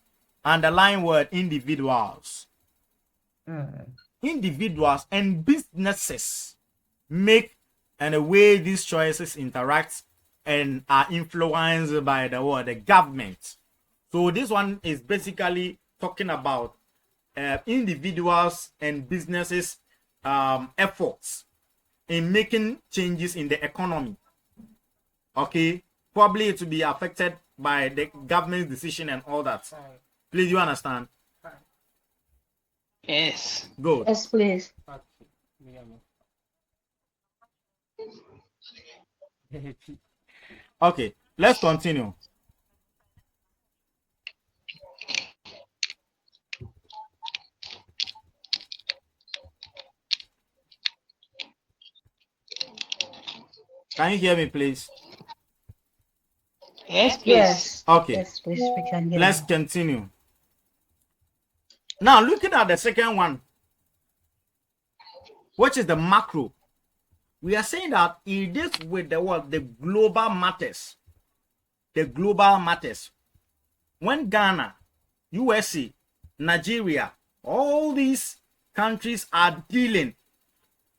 underline word individuals, individuals and businesses make, and the way these choices interact and are influenced by the government. So this one is basically talking about individuals and businesses efforts in making changes in the economy. Okay, probably it will be affected by the government's decision and all that. Please, you understand? Yes. Good. Yes, please. Okay, let's continue. Can you hear me, please? Yes, please. Yes. Okay. Yes, please. We can hear Let's you. continue. Now, looking at the second one, which is the macro, we are saying that it is with the what? The global matters. The global matters. When Ghana, USA, Nigeria, all these countries are dealing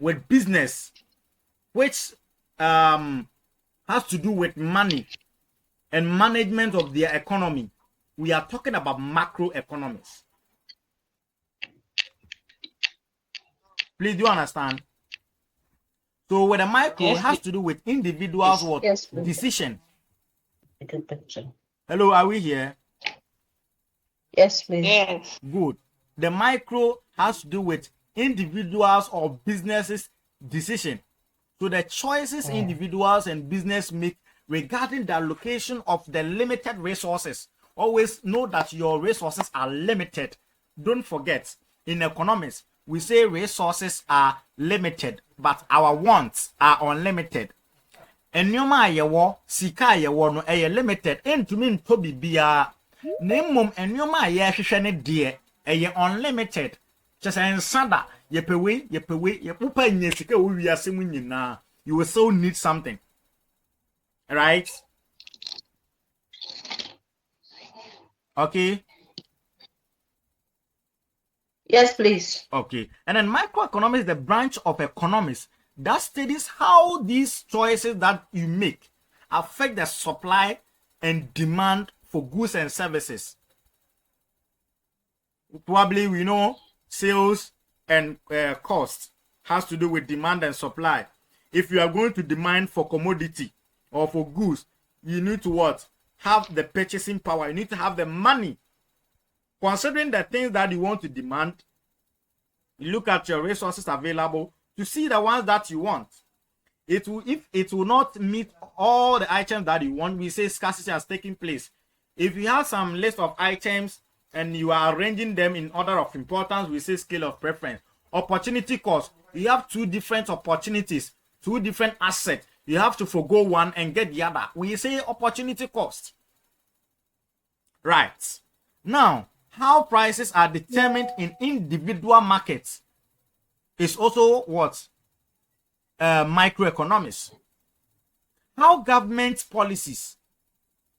with business, which has to do with money and management of their economy, we are talking about macroeconomics. Please, do you understand? So with a micro, Yes, it has to do with individuals' what? Yes, please. Decision. Take a picture. Hello, are we here? Yes, please. Yes. Good. The micro has to do with individuals or businesses' decision. So the choices individuals and business make regarding the allocation of the limited resources. Always know that your resources are limited. Don't forget, in economics, we say resources are limited, but our wants are unlimited. Enyoma ayewo, sika ayewo no eye limited. Entumi nto bibia. Nemom enyoma aye hwehwe ne de eye unlimited. Chese nsada yepewe yepupa nye sika wo wiase mu nyina. You will still need something. Right? Okay. Yes, please. Okay. And then microeconomics is the branch of economics that studies how these choices that you make affect the supply and demand for goods and services. Probably we know sales and cost has to do with demand and supply. If you are going to demand for commodity or for goods, you need to what? Have the purchasing power. You need to have the money. Considering the things that you want to demand, you look at your resources available to see the ones that you want. It will, if it will not meet all the items that you want, we say scarcity has taken place. If you have some list of items and you are arranging them in order of importance, we say scale of preference. Opportunity cost. You have two different opportunities, two different assets. You have to forgo one and get the other. We say opportunity cost. Right. Now, how prices are determined in individual markets is also what? Microeconomics. How government policies,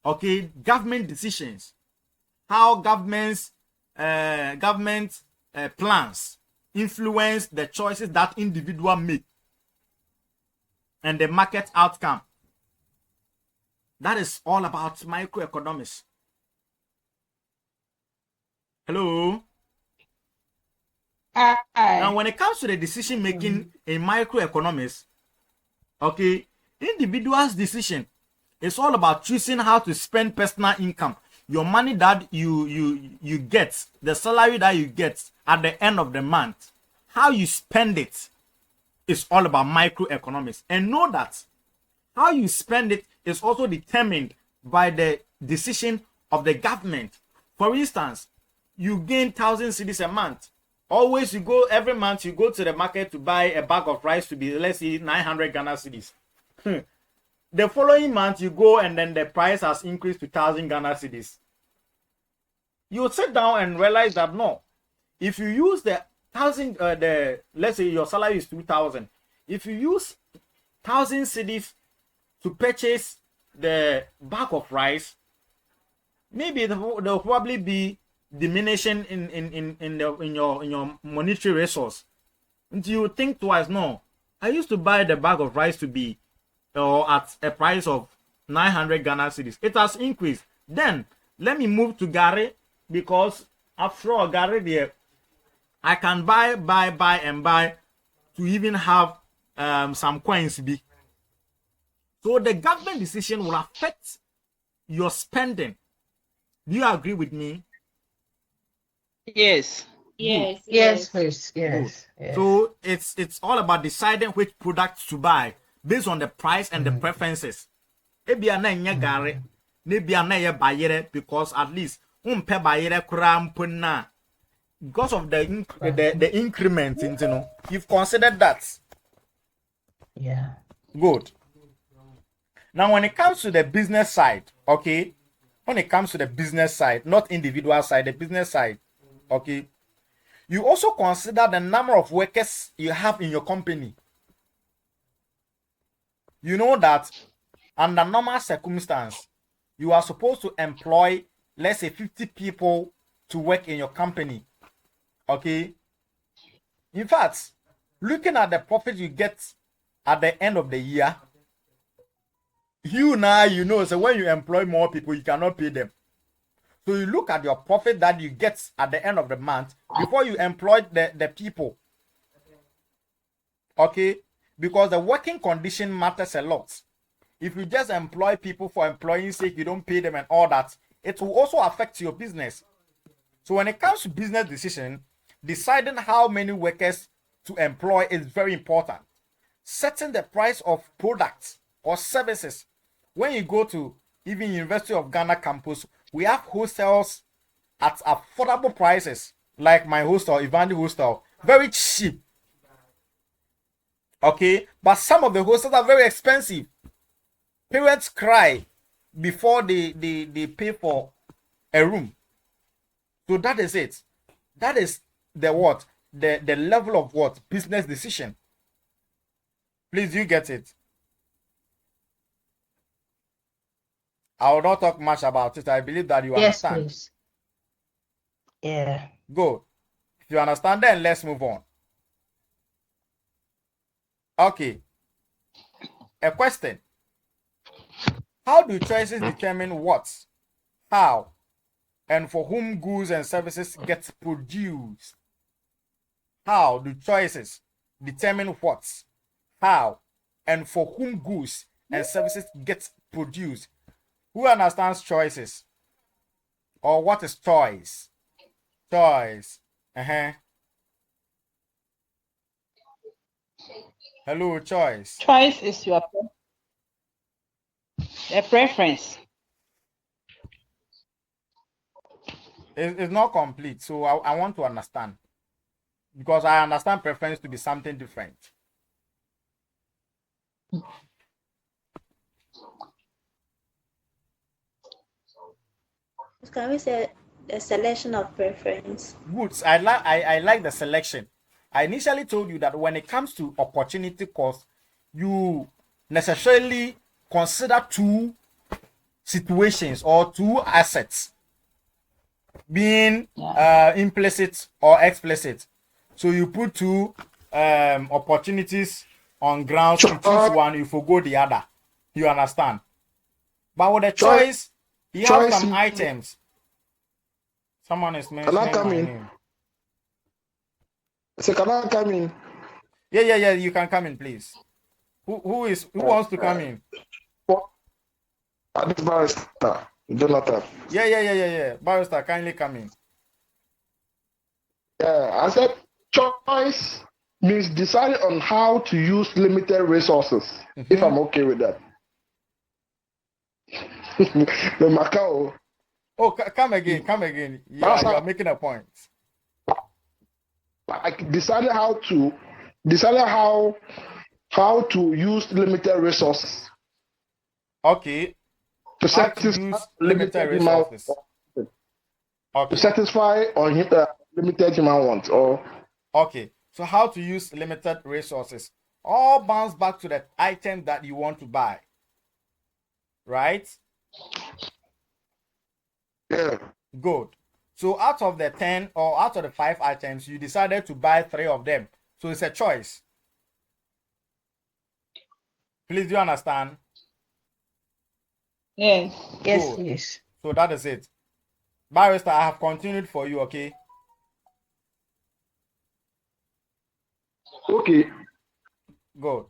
okay, government decisions, how government plans influence the choices that individual make and the market outcome. That is all about microeconomics. Hello. Now, when it comes to the decision making in microeconomics, okay, individual's decision is all about choosing how to spend personal income, your money that you get, the salary that you get at the end of the month. How you spend it is all about microeconomics. And know that how you spend it is also determined by the decision of the government. For instance, you gain 1,000 cedis a month. Always you go every month, you go to the market to buy a bag of rice to be, let's say, 900 Ghana cedis. The following month you go and then the price has increased to 1,000 Ghana cedis. You sit down and realize that no, if you use the 1,000, let's say your salary is 2,000. If you use 1,000 cedis to purchase the bag of rice, maybe there will probably be diminishing in your monetary resource. Until you think twice. No, I used to buy the bag of rice to be at a price of 900 Ghana cedis. It has increased. Then let me move to Gary, because after all, Gary there, I can buy to even have some coins be. So the government decision will affect your spending. Do you agree with me? Yes. Yes. Yes, please. Yes. Yes. So it's all about deciding which products to buy based on the price and the preferences. Ebia na nya gare, nebia na ye bayere, because at least umpe bayere kura mpuna, because of the increment, you know, you've considered that. Yeah. Good. Now, when it comes to the business side, okay, when it comes to the business side, not individual side, the business side, okay, you also consider the number of workers you have in your company. You know that under normal circumstance, you are supposed to employ, let's say, 50 people to work in your company. Okay. In fact, looking at the profit you get at the end of the year, you know, so when you employ more people, you cannot pay them. So you look at your profit that you get at the end of the month before you employ the people. Okay? Because the working condition matters a lot. If you just employ people for employing sake, you don't pay them and all that, it will also affect your business. So when it comes to business decision, deciding how many workers to employ is very important. Setting the price of products or services. When you go to even University of Ghana campus, we have hostels at affordable prices, like my hostel, Ivandi hostel, very cheap. Okay, but some of the hostels are very expensive. Parents cry before they pay for a room. So that is it. That is the what? The level of what? Business decision. Please, you get it. I will not talk much about it. I believe that you understand. Please. Yeah. Good. If you understand, then let's move on. Okay. A question. How do choices determine what, how, and for whom goods and services get produced? How do choices determine what, how, and for whom goods and services get produced? Who understands choices? Or what is choice? Choice. Hello, choice. Choice is your preference. It's not complete, so I want to understand. Because I understand preference to be something different. Can we say The selection of preference. Good. I like the selection. I initially told you that when it comes to opportunity cost, you necessarily consider two situations or two assets being implicit or explicit. So you put two opportunities on grounds, you choose one, you forgo the other. You understand? But with a choice, you have some items. Someone is mentioning my name. So can I come in? Yeah. You can come in, please. Who wants to come in? This barrister, Jonathan. Yeah. Barrister, kindly come in. Yeah, I said choice means deciding on how to use limited resources. If I'm okay with that. The Macau. Oh, come again. You are making a point. Like deciding how to use limited resources. Okay. To how to use limited resources. Okay. To satisfy or limited human wants. Or okay. So how to use limited resources. All bounce back to the item that you want to buy. Right? Yeah. Good. So out of the 10 or out of the 5 items, you decided to buy 3 of them. So it's a choice. Please, do you understand? Yes. Yes. So that is it. Barrister, I have continued for you, okay? Okay. Good.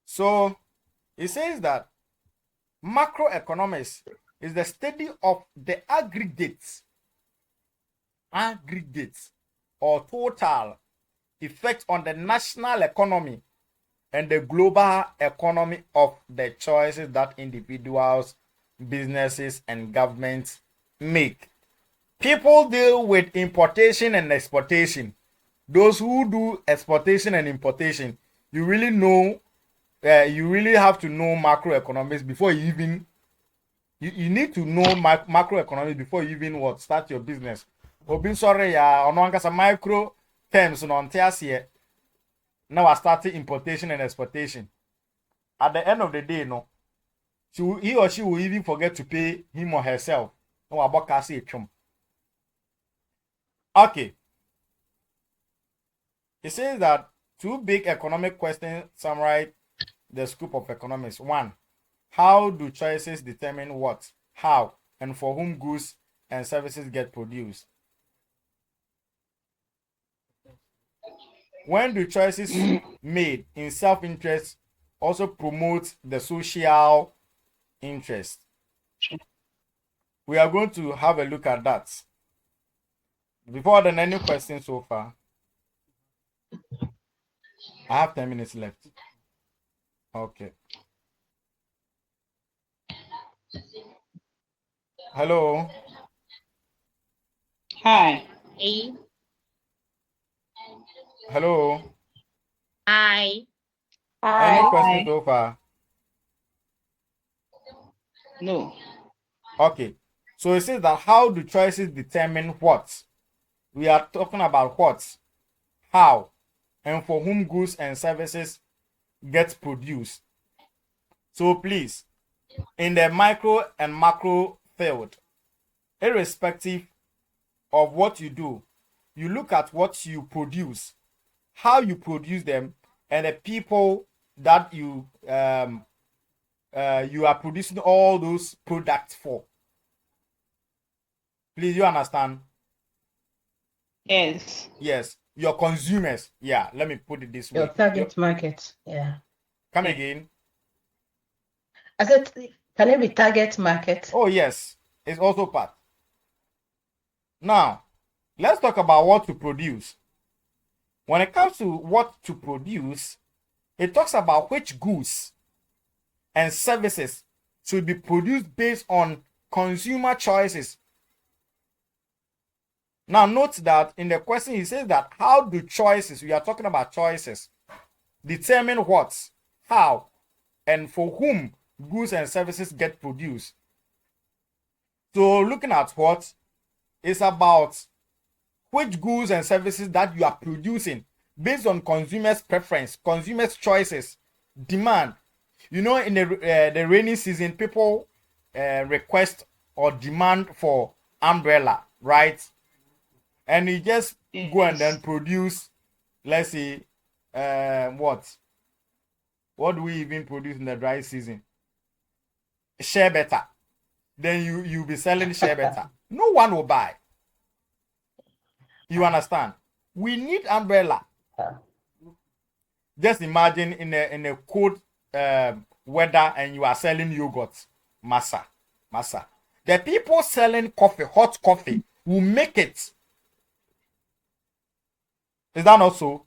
So it says that macroeconomics is the study of the aggregates or total effect on the national economy and the global economy of the choices that individuals, businesses, and governments make. People deal with importation and exportation. Those who do exportation and importation, you really have to know macroeconomics before you even you need to know macroeconomics before you even start your business. Sorry, micro terms on here. Now I started importation and exportation. At the end of the day, he or she will even forget to pay him or herself. Okay. It says that 2 big economic questions summarize the scope of economics. 1. How do choices determine what, how, and for whom goods and services get produced? When do choices made in self-interest also promote the social interest? We are going to have a look at that. Before then, any questions so far? I have 10 minutes left. Okay. Hello. Hi. Hey. Hello. Hi. Any questions so far? No. Okay. So it says that how do choices determine what? We are talking about what, how, and for whom goods and services get produced. So please, in the micro and macro field, irrespective of what you do, you look at what you produce, how you produce them, and the people that you are producing all those products for. Please, you understand? Yes. Yes, your consumers. Yeah, let me put it this way. Your target market. Yeah. Come again. I said, can it be target market? Oh, yes. It's also part. Now, let's talk about what to produce. When it comes to what to produce, it talks about which goods and services should be produced based on consumer choices. Now, note that in the question, he says that how do choices, we are talking about choices, determine what, how, and for whom goods and services get produced. So looking at what is about which goods and services that you are producing based on consumers' preference, consumers' choices, demand. You know, in the rainy season, people request or demand for umbrella, right? And you just go and then produce, let's say, what do we even produce in the dry season? Share better. Then you'll be selling share better. No one will buy. You understand? We need umbrella. Just imagine in a cold weather and you are selling yogurt, masa. The people selling coffee, hot coffee, will make it. Is that not so?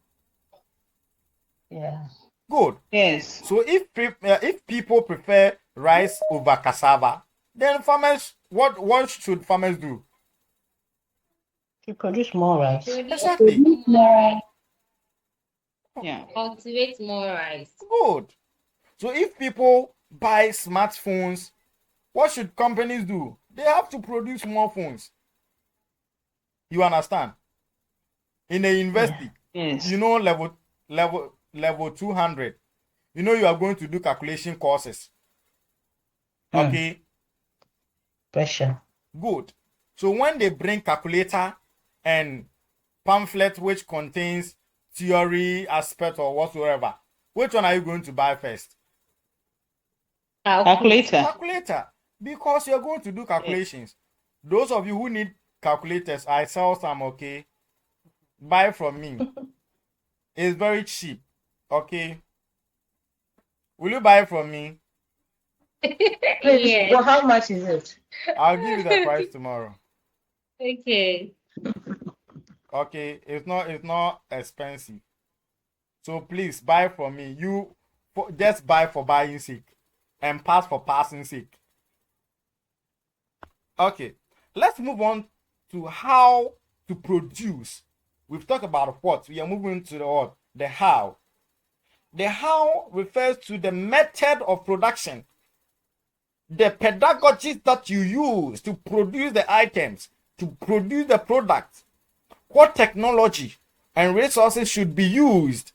Yeah. Good. Yes. So if people prefer rice over cassava, then farmers, what should farmers do? To produce more rice. Exactly. Yeah. Cultivate more rice. Good. So if people buy smartphones, what should companies do? They have to produce more phones. You understand? In a university, Yes. you know, level 200, you know, you are going to do calculation courses. Okay. Pressure. Good. So when they bring calculator and pamphlet which contains theory aspect or whatsoever, which one are you going to buy first? Calculator. Calculator, because you're going to do calculations. Those of you who need calculators, I sell some. Okay, buy from me. It's very cheap. Okay, will you buy from me? Please, well, how much is it? I'll give you the price tomorrow. Okay. Okay, it's not expensive. So please buy from me. Just buy for buying sake and pass for passing sake. Okay, let's move on to how to produce. We've talked about what. We are moving to the what? The how. The how refers to the method of production, the pedagogies that you use to produce the items, to produce the product. What technology and resources should be used?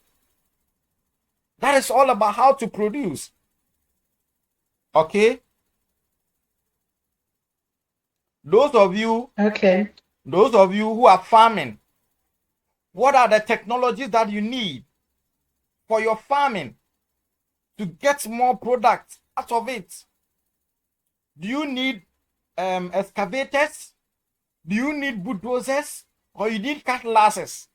That is all about how to produce. Okay? Those of you who are farming, what are the technologies that you need for your farming to get more product out of it? Do you need excavators? Do you need bulldozers? Or you need cutlasses?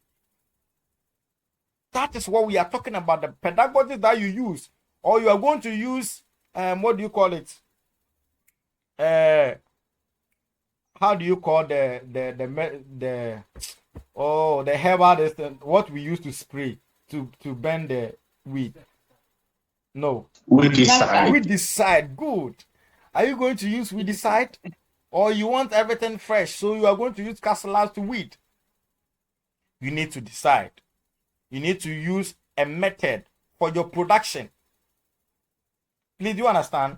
That is what we are talking about, the pedagogy that you use. Or you are going to use, what do you call it? How do you call the herbal, what we use to spray to bend the weed? No. Weedicide. Good. Are you going to use weedicide? Or you want everything fresh, so you are going to use cutlass to weed? You need to decide. You need to use a method for your production. Please, do you understand?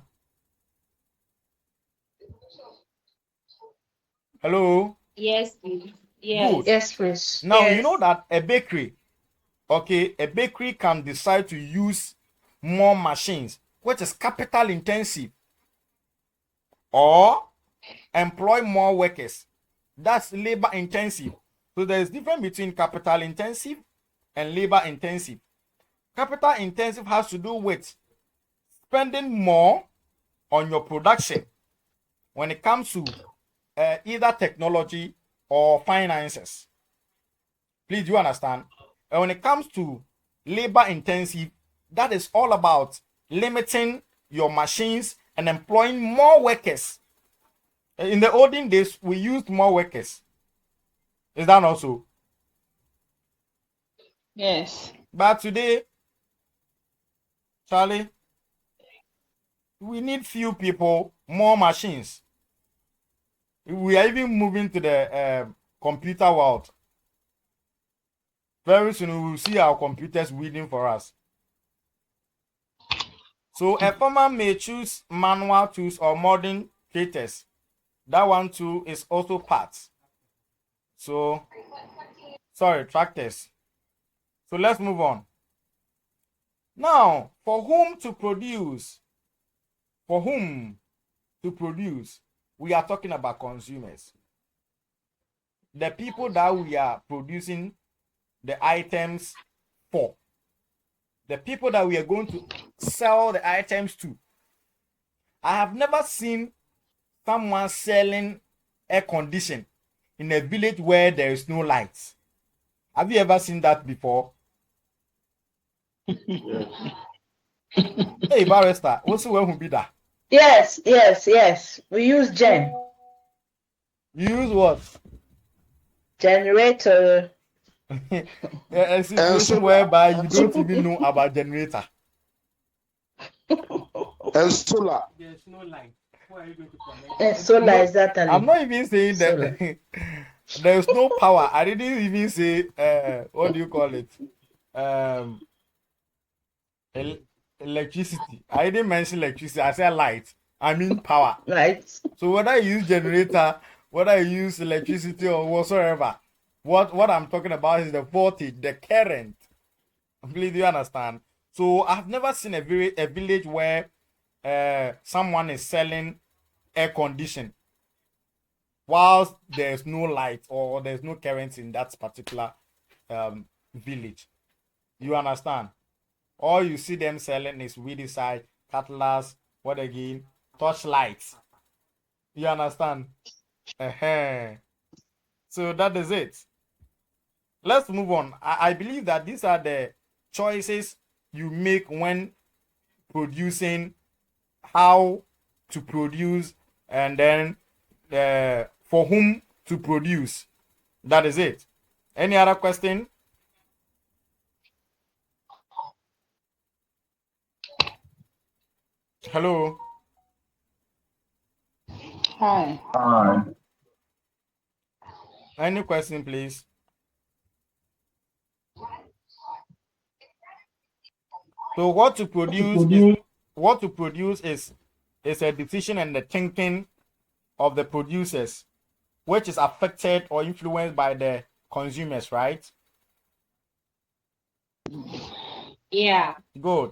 Hello? Yes, please. Yes. Good. Yes, please. Now, Yes. you know that a bakery can decide to use more machines, which is capital intensive, or employ more workers. That's labor intensive. So there is difference between capital intensive and labor intensive. Capital intensive has to do with spending more on your production when it comes to either technology or finances. Please, do you understand? And when it comes to labor intensive, that is all about limiting your machines and employing more workers. In the olden days, we used more workers. Is that not so? Yes. But today, Charlie, we need few people, more machines. We are even moving to the computer world. Very soon we will see our computers weeding for us. So a farmer may choose manual tools or modern tractors That one too is also parts. So, sorry, tractors. So let's move on. Now, for whom to produce? For whom to produce? We are talking about consumers. The people that we are producing the items for. The people that we are going to sell the items to. I have never seen someone selling air condition in a village where there is no lights. Have you ever seen that before? Hey, barrister, what's the way who be that? Yes. We use gen. You use what? Generator. A situation whereby you don't even know about generator. And solar. There's no light. Why are you going to connect? Solar is that. I'm not even saying that there's no power. I didn't even say what do you call it? Electricity. I didn't mention electricity. I said light. I mean power. Right. So whether you use generator, whether you use electricity or whatsoever, what I'm talking about is the voltage, the current. Please, do you understand? So I've never seen a village where someone is selling air condition whilst there's no light or there's no current in that particular village. You understand? All you see them selling is weedy side, cutlass, what again? Torchlights. You understand? So that is it. Let's move on. I believe that these are the choices you make when producing, how to produce, and then for whom to produce. That is it. Any other question? Hello. Hi. Any question, please? So what to produce is a decision and the thinking of the producers, which is affected or influenced by the consumers, right? Yeah. Good.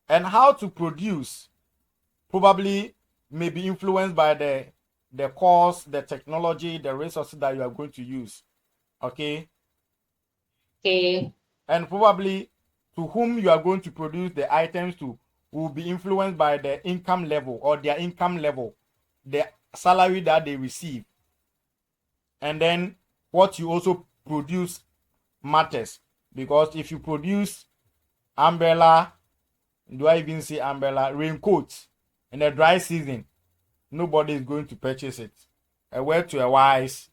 And how to produce probably may be influenced by the cost, the technology, the resources that you are going to use. Okay? Okay. And probably to whom you are going to produce the items to will be influenced by the income level or their income level, the salary that they receive. And then what you also produce matters, because if you produce umbrella, do I even say umbrella, raincoat in the dry season, nobody is going to purchase it. A word to a wise.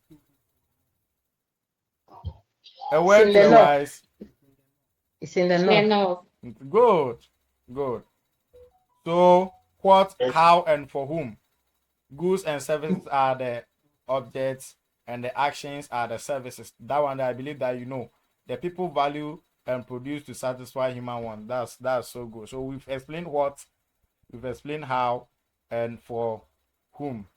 A word to a wise. It's in the north. Good. So what, how, and for whom? Goods and services are the objects and the actions are the services. That one I believe that you know. The people value and produce to satisfy human wants. That's so good. So we've explained what, we've explained how, and for whom.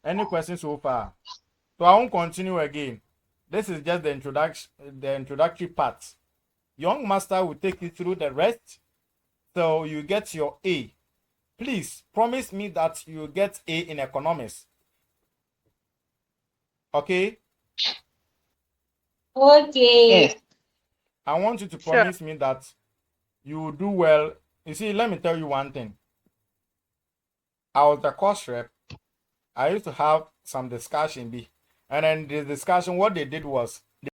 Any questions so far? So I won't continue again. This is just the introductory part. Youngmaster will take you through the rest, so you get your A. Please promise me that you get A in economics. Okay? Okay. Yes. I want you to promise me that you will do well. You see, let me tell you one thing. I was the course rep. I used to have some discussion, and then the discussion, what they did was